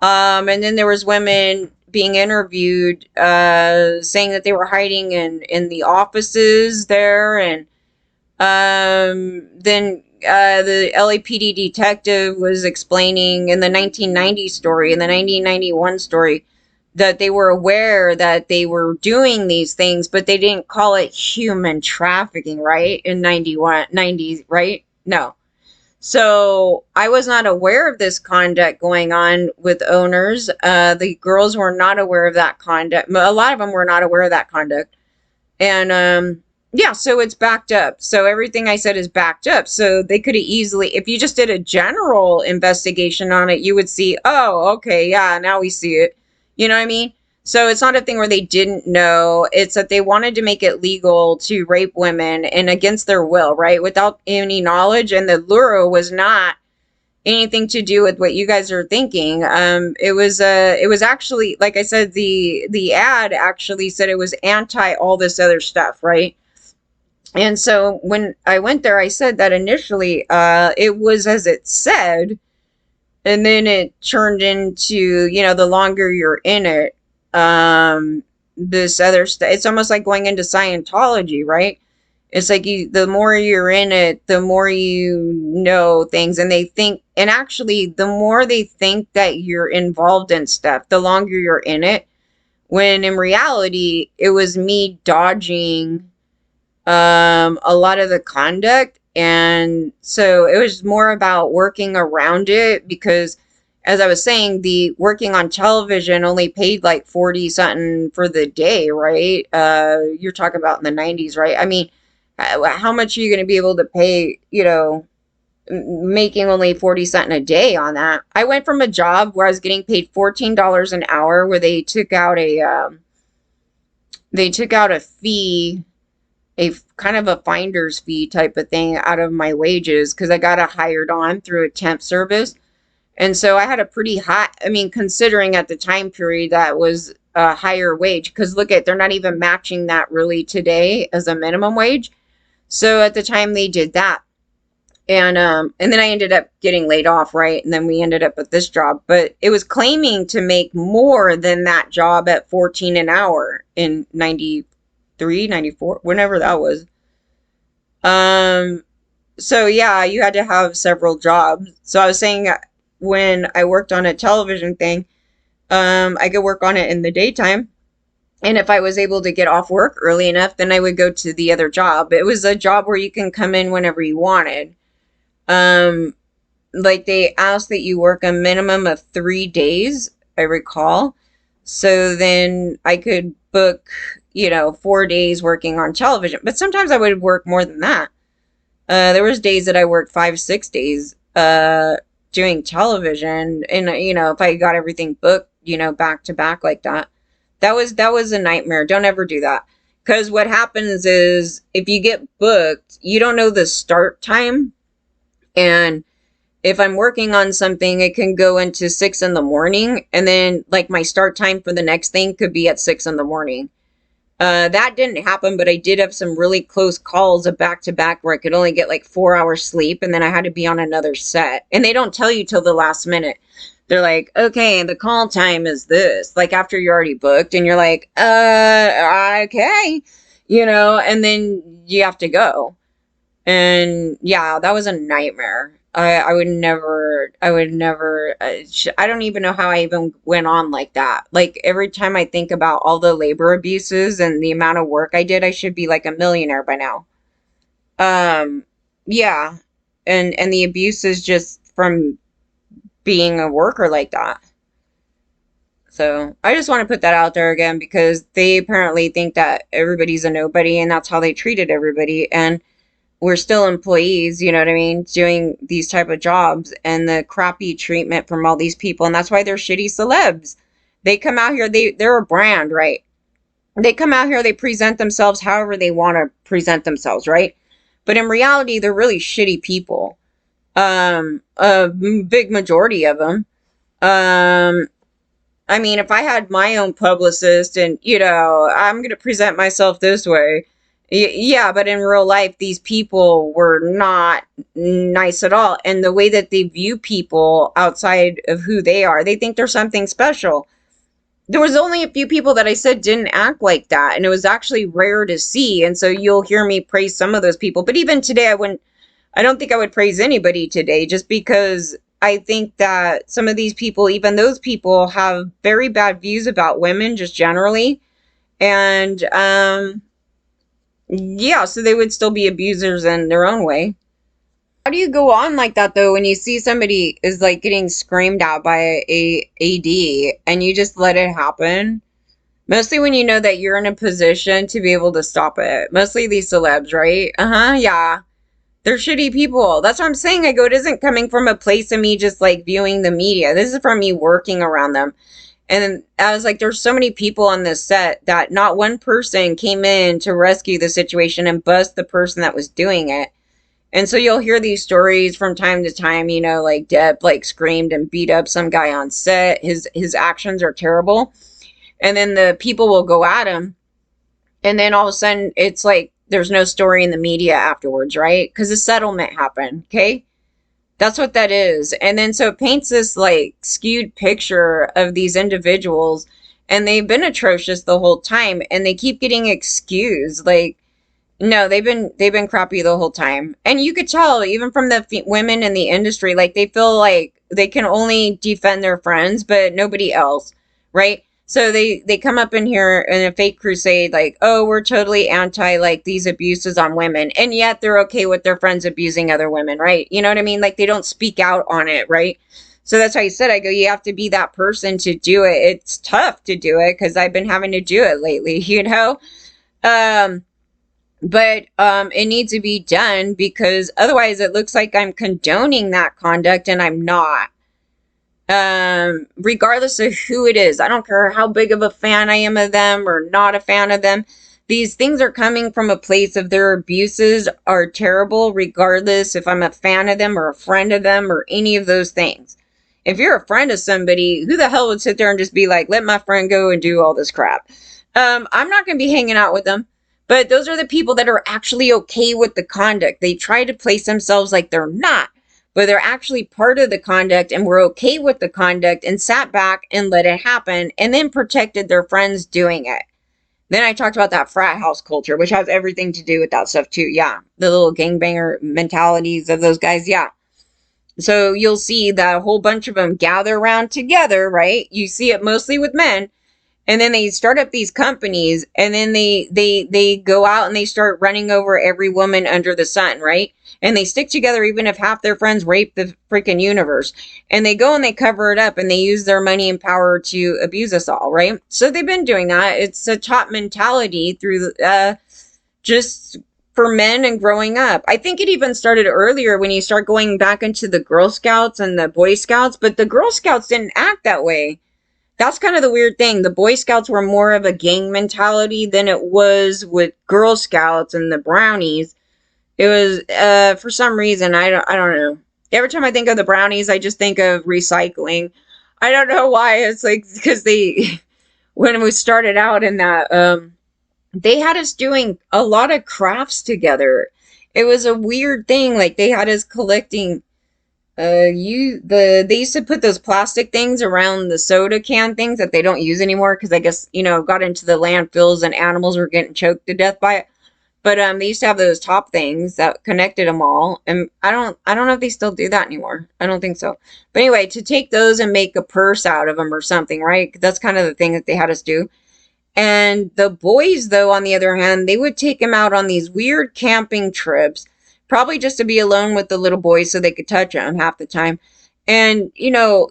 And then there was women being interviewed saying that they were hiding in the offices there. And then the LAPD detective was explaining in the 1990 story, in the 1991 story, that they were aware that they were doing these things, but they didn't call it human trafficking, right? In 90, right? No. So I was not aware of this conduct going on with owners. The girls were not aware of that conduct. A lot of them were not aware of that conduct. And yeah, so it's backed up. So everything I said is backed up. So they could have easily, if you just did a general investigation on it, you would see, oh, okay, yeah, now we see it. You know what I mean? So it's not a thing where they didn't know. It's that they wanted to make it legal to rape women and against their will, right? Without any knowledge. And the lure was not anything to do with what you guys are thinking. It was actually, like I said, the ad actually said it was anti all this other stuff, right? And so when I went there, I said that initially it was as it said, and then it turned into, the longer you're in it, this other stuff. It's almost like going into Scientology, right? It's like the more you're in it, the more you know things, and they think, and actually, the more they think that you're involved in stuff, the longer you're in it. When in reality, it was me dodging a lot of the conduct, and so it was more about working around it because, as I was saying, the working on television only paid like 40 something for the day, right? You're talking about in the 90s, right? I mean, how much are you going to be able to pay, making only 40 something a day on that? I went from a job where I was getting paid $14 an hour, where they took out a fee, a kind of a finder's fee type of thing out of my wages because I got hired on through a temp service. And so I had a pretty high, I mean, considering at the time period that was a higher wage, because look at, they're not even matching that really today as a minimum wage. So at the time they did that. And then I ended up getting laid off, right? And then we ended up with this job, but it was claiming to make more than that job at 14 an hour in 93, 94, whenever that was. So yeah, you had to have several jobs. So I was saying when I worked on a television thing, I could work on it in the daytime. And if I was able to get off work early enough, then I would go to the other job. It was a job where you can come in whenever you wanted. like they ask that you work a minimum of 3 days, I recall. So then I could book, 4 days working on television. But sometimes I would work more than that. There was days that I worked 5, 6 days doing television, and if I got everything booked, back to back like that, that was a nightmare. Don't ever do that, because what happens is if you get booked, you don't know the start time, and if I'm working on something, it can go into 6 in the morning, and then like my start time for the next thing could be at 6 in the morning. That didn't happen, but I did have some really close calls of back to back where I could only get like 4 hours sleep, and then I had to be on another set. And they don't tell you till the last minute. They're like, okay, the call time is this, like after you're already booked, and you're like, okay, and then you have to go. And yeah, that was a nightmare. I would never, I don't even know how I even went on like that. Like every time I think about all the labor abuses and the amount of work I did, I should be like a millionaire by now. Um, yeah. And the abuse is just from being a worker like that. So I just want to put that out there again because they apparently think that everybody's a nobody and that's how they treated everybody. And we're still employees, you know what I mean, doing these type of jobs, and the crappy treatment from all these people, and that's why they're shitty celebs. They come out here, they're a brand, right? They come out here, they present themselves however they want to present themselves, right? But in reality, they're really shitty people. A big majority of them. Um, I mean, if I had my own publicist and, I'm going to present myself this way. Yeah, but in real life, these people were not nice at all. And the way that they view people outside of who they are, they think they're something special. There was only a few people that I said didn't act like that. And it was actually rare to see. And so you'll hear me praise some of those people. But even today, I don't think I would praise anybody today just because I think that some of these people, even those people, have very bad views about women just generally. And yeah, so they would still be abusers in their own way. How do you go on like that though when you see somebody is like getting screamed at by a AD and you just let it happen? Mostly when you know that you're in a position to be able to stop it. Mostly these celebs, right? Uh-huh, yeah. They're shitty people. That's what I'm saying. I go, it isn't coming from a place of me just like viewing the media. This is from me working around them. And I was like, there's so many people on this set that not one person came in to rescue the situation and bust the person that was doing it. And so you'll hear these stories from time to time, like Deb like screamed and beat up some guy on set. His actions are terrible. And then the people will go at him. And then all of a sudden it's like there's no story in the media afterwards, right? Because a settlement happened, okay? That's what that is. And then so it paints this like skewed picture of these individuals, and they've been atrocious the whole time and they keep getting excused. Like, no, they've been crappy the whole time. And you could tell even from the women in the industry, like they feel like they can only defend their friends, but nobody else, right? So they come up in here in a fake crusade like, oh, we're totally anti like these abuses on women. And yet they're okay with their friends abusing other women, right? You know what I mean? Like they don't speak out on it, right? So that's why I said, I go, you have to be that person to do it. It's tough to do it because I've been having to do it lately, Um, but it needs to be done because otherwise it looks like I'm condoning that conduct and I'm not. Regardless of who it is, I don't care how big of a fan I am of them or not a fan of them. These things are coming from a place of their abuses are terrible, regardless if I'm a fan of them or a friend of them or any of those things. If you're a friend of somebody, who the hell would sit there and just be like, let my friend go and do all this crap? I'm not going to be hanging out with them. But those are the people that are actually okay with the conduct. They try to place themselves like they're not, but they're actually part of the conduct and were okay with the conduct and sat back and let it happen and then protected their friends doing it. Then I talked about that frat house culture, which has everything to do with that stuff too. Yeah. The little gangbanger mentalities of those guys. Yeah. So you'll see that a whole bunch of them gather around together, right? You see it mostly with men. And then they start up these companies, and then they go out and they start running over every woman under the sun, right? And they stick together even if half their friends rape the freaking universe. And they go and they cover it up, and they use their money and power to abuse us all, right? So they've been doing that. It's a top mentality through just for men and growing up. I think it even started earlier when you start going back into the Girl Scouts and the Boy Scouts, but the Girl Scouts didn't act that way. That's kind of the weird thing. The Boy Scouts were more of a gang mentality than it was with Girl Scouts and the Brownies. It was for some reason I don't know. Every time I think of the Brownies, I just think of recycling. I don't know why. It's like because they when we started out in that they had us doing a lot of crafts together. It was a weird thing. Like they had us collecting they used to put those plastic things around the soda can things that they don't use anymore because I guess, got into the landfills and animals were getting choked to death by it. But they used to have those top things that connected them all. And I don't know if they still do that anymore. I don't think so. But anyway, to take those and make a purse out of them or something, right? That's kind of the thing that they had us do. And the boys, though, on the other hand, they would take him out on these weird camping trips, probably just to be alone with the little boys so they could touch him half the time. And,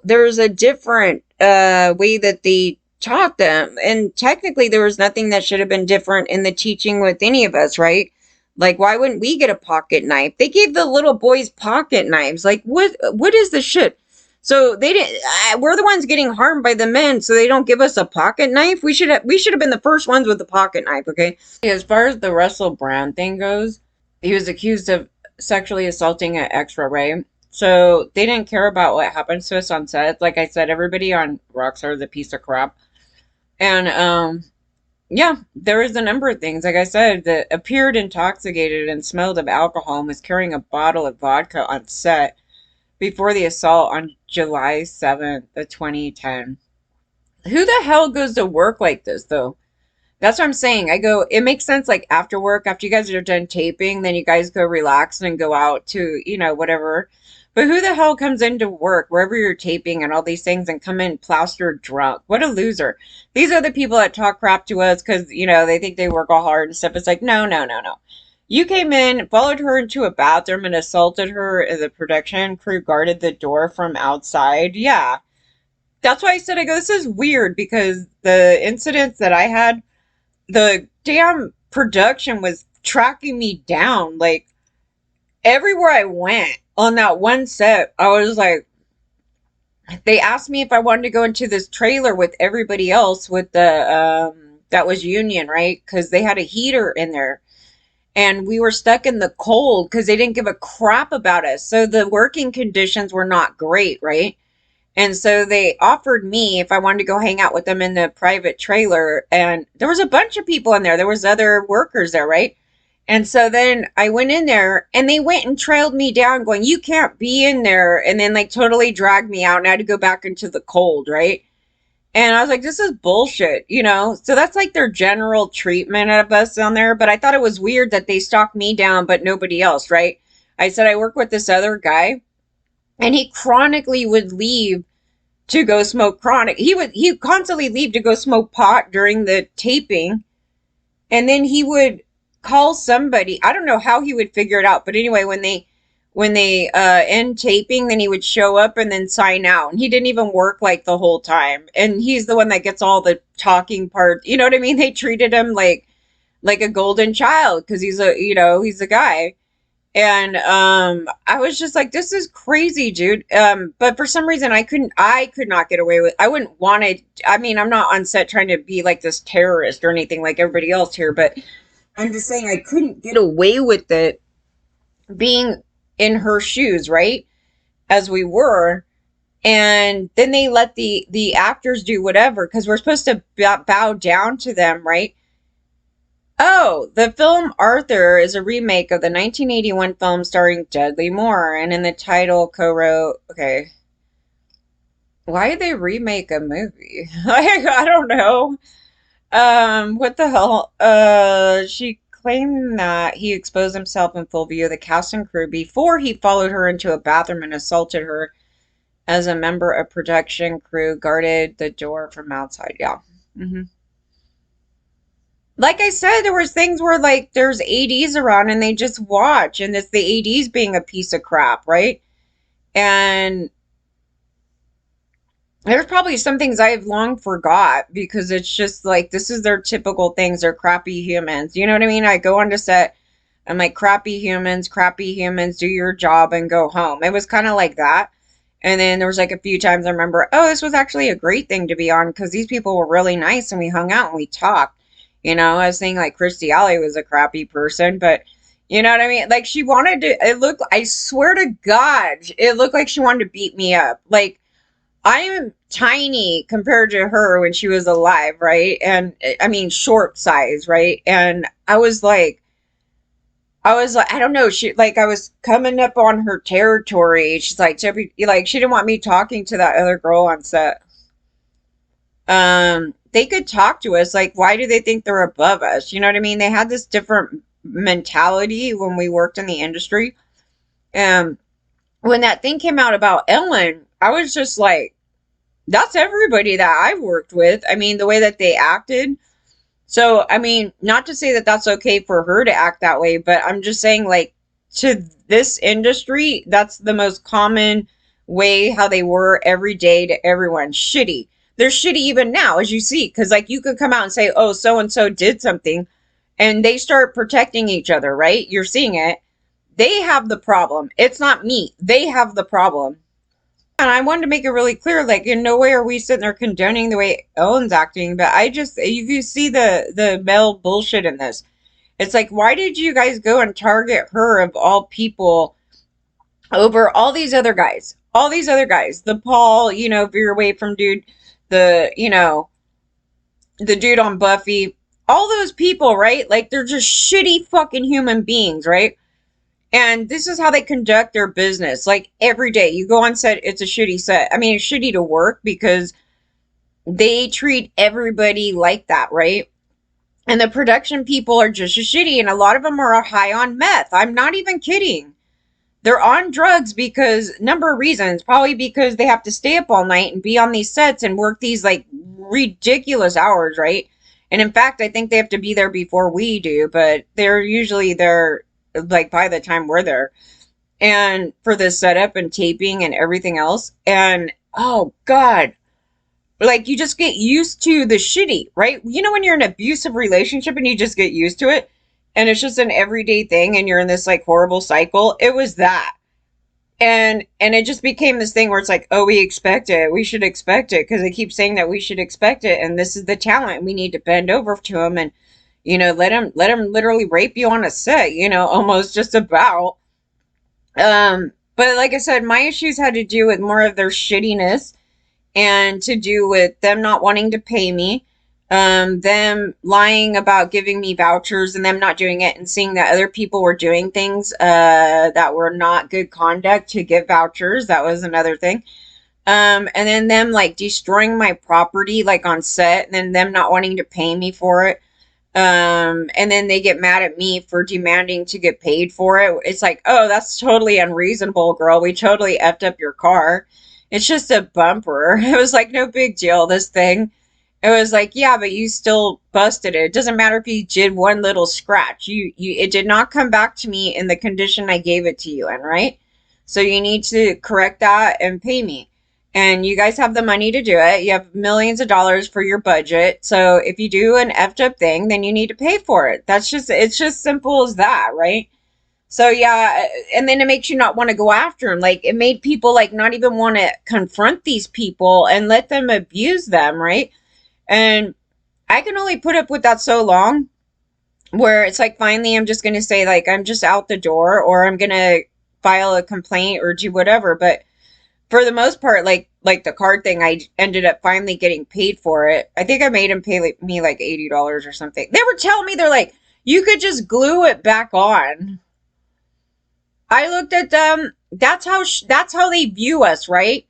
there's a different way that they taught them. And technically, there was nothing that should have been different in the teaching with any of us, right? Like, why wouldn't we get a pocket knife? They gave the little boys pocket knives. Like, what is this shit? So they didn't. We're the ones getting harmed by the men, so they don't give us a pocket knife. We should have been the first ones with the pocket knife. Okay. As far as the Russell Brand thing goes, he was accused of sexually assaulting an extra, right? So they didn't care about what happens to us on set. Like I said, everybody on Rockstar is a piece of crap, and yeah, there was a number of things. Like I said, that appeared intoxicated and smelled of alcohol and was carrying a bottle of vodka on set before the assault on July 7th of 2010. Who the hell goes to work like this, though? That's what I'm saying. I go, it makes sense, like, after work, after you guys are done taping, then you guys go relax and go out to, whatever. But who the hell comes into work, wherever you're taping and all these things, and come in plastered drunk? What a loser. These are the people that talk crap to us because, they think they work all hard and stuff. It's like, no, no, no, no. You came in, followed her into a bathroom, and assaulted her, and the production crew guarded the door from outside. Yeah. That's why I go, this is weird, because the incidents that I had, the damn production was tracking me down. Like, everywhere I went on that one set, I was like, they asked me if I wanted to go into this trailer with everybody else with the, that was union, right? Because they had a heater in there. And we were stuck in the cold because they didn't give a crap about us. So the working conditions were not great, right? And so they offered me if I wanted to go hang out with them in the private trailer. And there was a bunch of people in there. There was other workers there, right? And so then I went in there and they went and trailed me down going, you can't be in there. And then like totally dragged me out and I had to go back into the cold, right? And I was like, this is bullshit, So that's like their general treatment of us on there. But I thought it was weird that they stalked me down, but nobody else, right? I said, I work with this other guy, and he chronically would leave to go smoke he constantly leave to go smoke pot during the taping. And then he would call somebody. I don't know how he would figure it out. But anyway, when they end taping, then he would show up and then sign out. And he didn't even work like the whole time. And he's the one that gets all the talking part. You know what I mean? They treated him like a golden child because he's a guy. And I was just like, this is crazy, dude. But for some reason I could not get away with. I wouldn't want to. I mean, I'm not on set trying to be like this terrorist or anything like everybody else here, but I'm just saying I couldn't get away with it being in her shoes, right? As we were. And then they let the actors do whatever because we're supposed to bow down to them, right? Oh, the film Arthur is a remake of the 1981 film starring Dudley Moore, and in the title co-wrote, okay, why did they remake a movie? I don't know. What the hell? She claimed that he exposed himself in full view of the cast and crew before he followed her into a bathroom and assaulted her as a member of production crew guarded the door from outside. Yeah. Hmm. Like I said, there was things where like there's ADs around and they just watch, and it's the ADs being a piece of crap, right? And there's probably some things I've long forgot because it's just like this is their typical things. They're crappy humans. You know what I mean? I go on to set. I'm like, crappy humans, do your job and go home. It was kind of like that. And then there was like a few times I remember, oh, this was actually a great thing to be on because these people were really nice and we hung out and we talked. You know, I was saying like Christy Alley was a crappy person, but you know what I mean? Like she wanted to, it looked, I swear to God, it looked like she wanted to beat me up. Like I'm tiny compared to her when she was alive, right? And I mean, short size, right? And I was like, I don't know. She like I was coming up on her territory. She's like, like she didn't want me talking to that other girl on set. They could talk to us. Like, why do they think they're above us? You know what I mean? They had this different mentality when we worked in the industry. And when that thing came out about Ellen, I was just like, that's everybody that I've worked with. I mean, the way that they acted. So, I mean, not to say that that's okay for her to act that way, but I'm just saying, like, to this industry, that's the most common way how they were every day to everyone. Shitty. They're shitty even now, as you see, because, like, you could come out and say, oh, so and so did something, and they start protecting each other, right? You're seeing it. They have the problem. It's not me. They have the problem. And I wanted to make it really clear, like in no way are we sitting there condoning the way Ellen's acting, but I just you see the male bullshit in this. It's like, why did you guys go and target her of all people over all these other guys? All these other guys. The Paul, you know, veer away from dude, the the dude on Buffy, all those people, right? Like they're just shitty fucking human beings, right? And this is how they conduct their business. Like every day you go on set, it's a shitty set. I mean, it's shitty to work because they treat everybody like that, right? And the production people are just as shitty. And a lot of them are high on meth. I'm not even kidding. They're on drugs because, number of reasons, probably because they have to stay up all night and be on these sets and work these like ridiculous hours, right? And in fact, I think they have to be there before we do, but they're usually there like by the time we're there and for the setup and taping and everything else. And oh God, like you just get used to the shitty, right? You know, when you're in an abusive relationship and you just get used to it and it's just an everyday thing and you're in this like horrible cycle. It was that. And it just became this thing where it's like, oh, we expect it. We should expect it because they keep saying that we should expect it. And this is the talent. We need to bend over to them and, you know, let him literally rape you on a set, you know, almost just about. But like I said, my issues had to do with more of their shittiness and to do with them not wanting to pay me, them lying about giving me vouchers and them not doing it and seeing that other people were doing things that were not good conduct to give vouchers. That was another thing. And then them like destroying my property like on set and then them not wanting to pay me for it. And then they get mad at me for demanding to get paid for it. It's like, oh, that's totally unreasonable, girl. We totally effed up your car. It's just a bumper. It was like, no big deal, this thing. It was like, yeah, but you still busted it. It doesn't matter if you did one little scratch. It did not come back to me in the condition I gave it to you in, right? So you need to correct that and pay me. And you guys have the money to do it. You have millions of dollars for your budget. So if you do an effed up thing, then you need to pay for it. It's just simple as that, right? So yeah, and then it makes you not want to go after them. Like it made people like not even want to confront these people and let them abuse them, right? And I can only put up with that so long where it's like finally I'm just going to say like I'm just out the door or I'm going to file a complaint or do whatever, but for the most part, like the card thing, I ended up finally getting paid for it. I think I made him pay me like $80 or something. They were telling me they're like, you could just glue it back on. I looked at them. That's how they view us, right?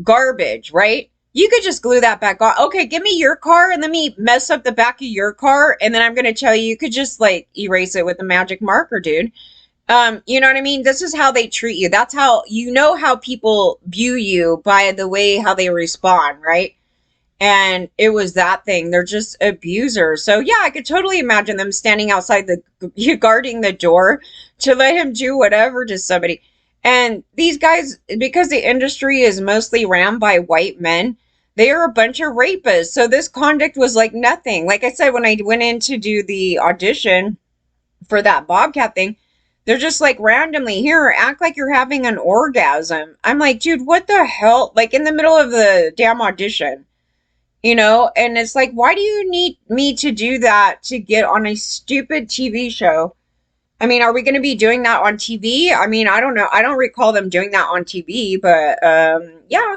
Garbage, right? You could just glue that back on. Okay, give me your car and let me mess up the back of your car, and then I'm gonna tell you you could just like erase it with a magic marker, dude. You know what I mean? This is how they treat you. That's how you know how people view you by the way how they respond, right? And it was that thing. They're just abusers. So yeah, I could totally imagine them standing outside the guarding the door to let him do whatever to somebody. And these guys, because the industry is mostly ran by white men, they are a bunch of rapists. So this conduct was like nothing. Like I said, when I went in to do the audition for that Bobcat thing, they're just like randomly here, act like you're having an orgasm. I'm like, dude, what the hell? Like in the middle of the damn audition, and it's like, why do you need me to do that to get on a stupid TV show? I mean, are we going to be doing that on TV? I mean, I don't know. I don't recall them doing that on TV, but yeah.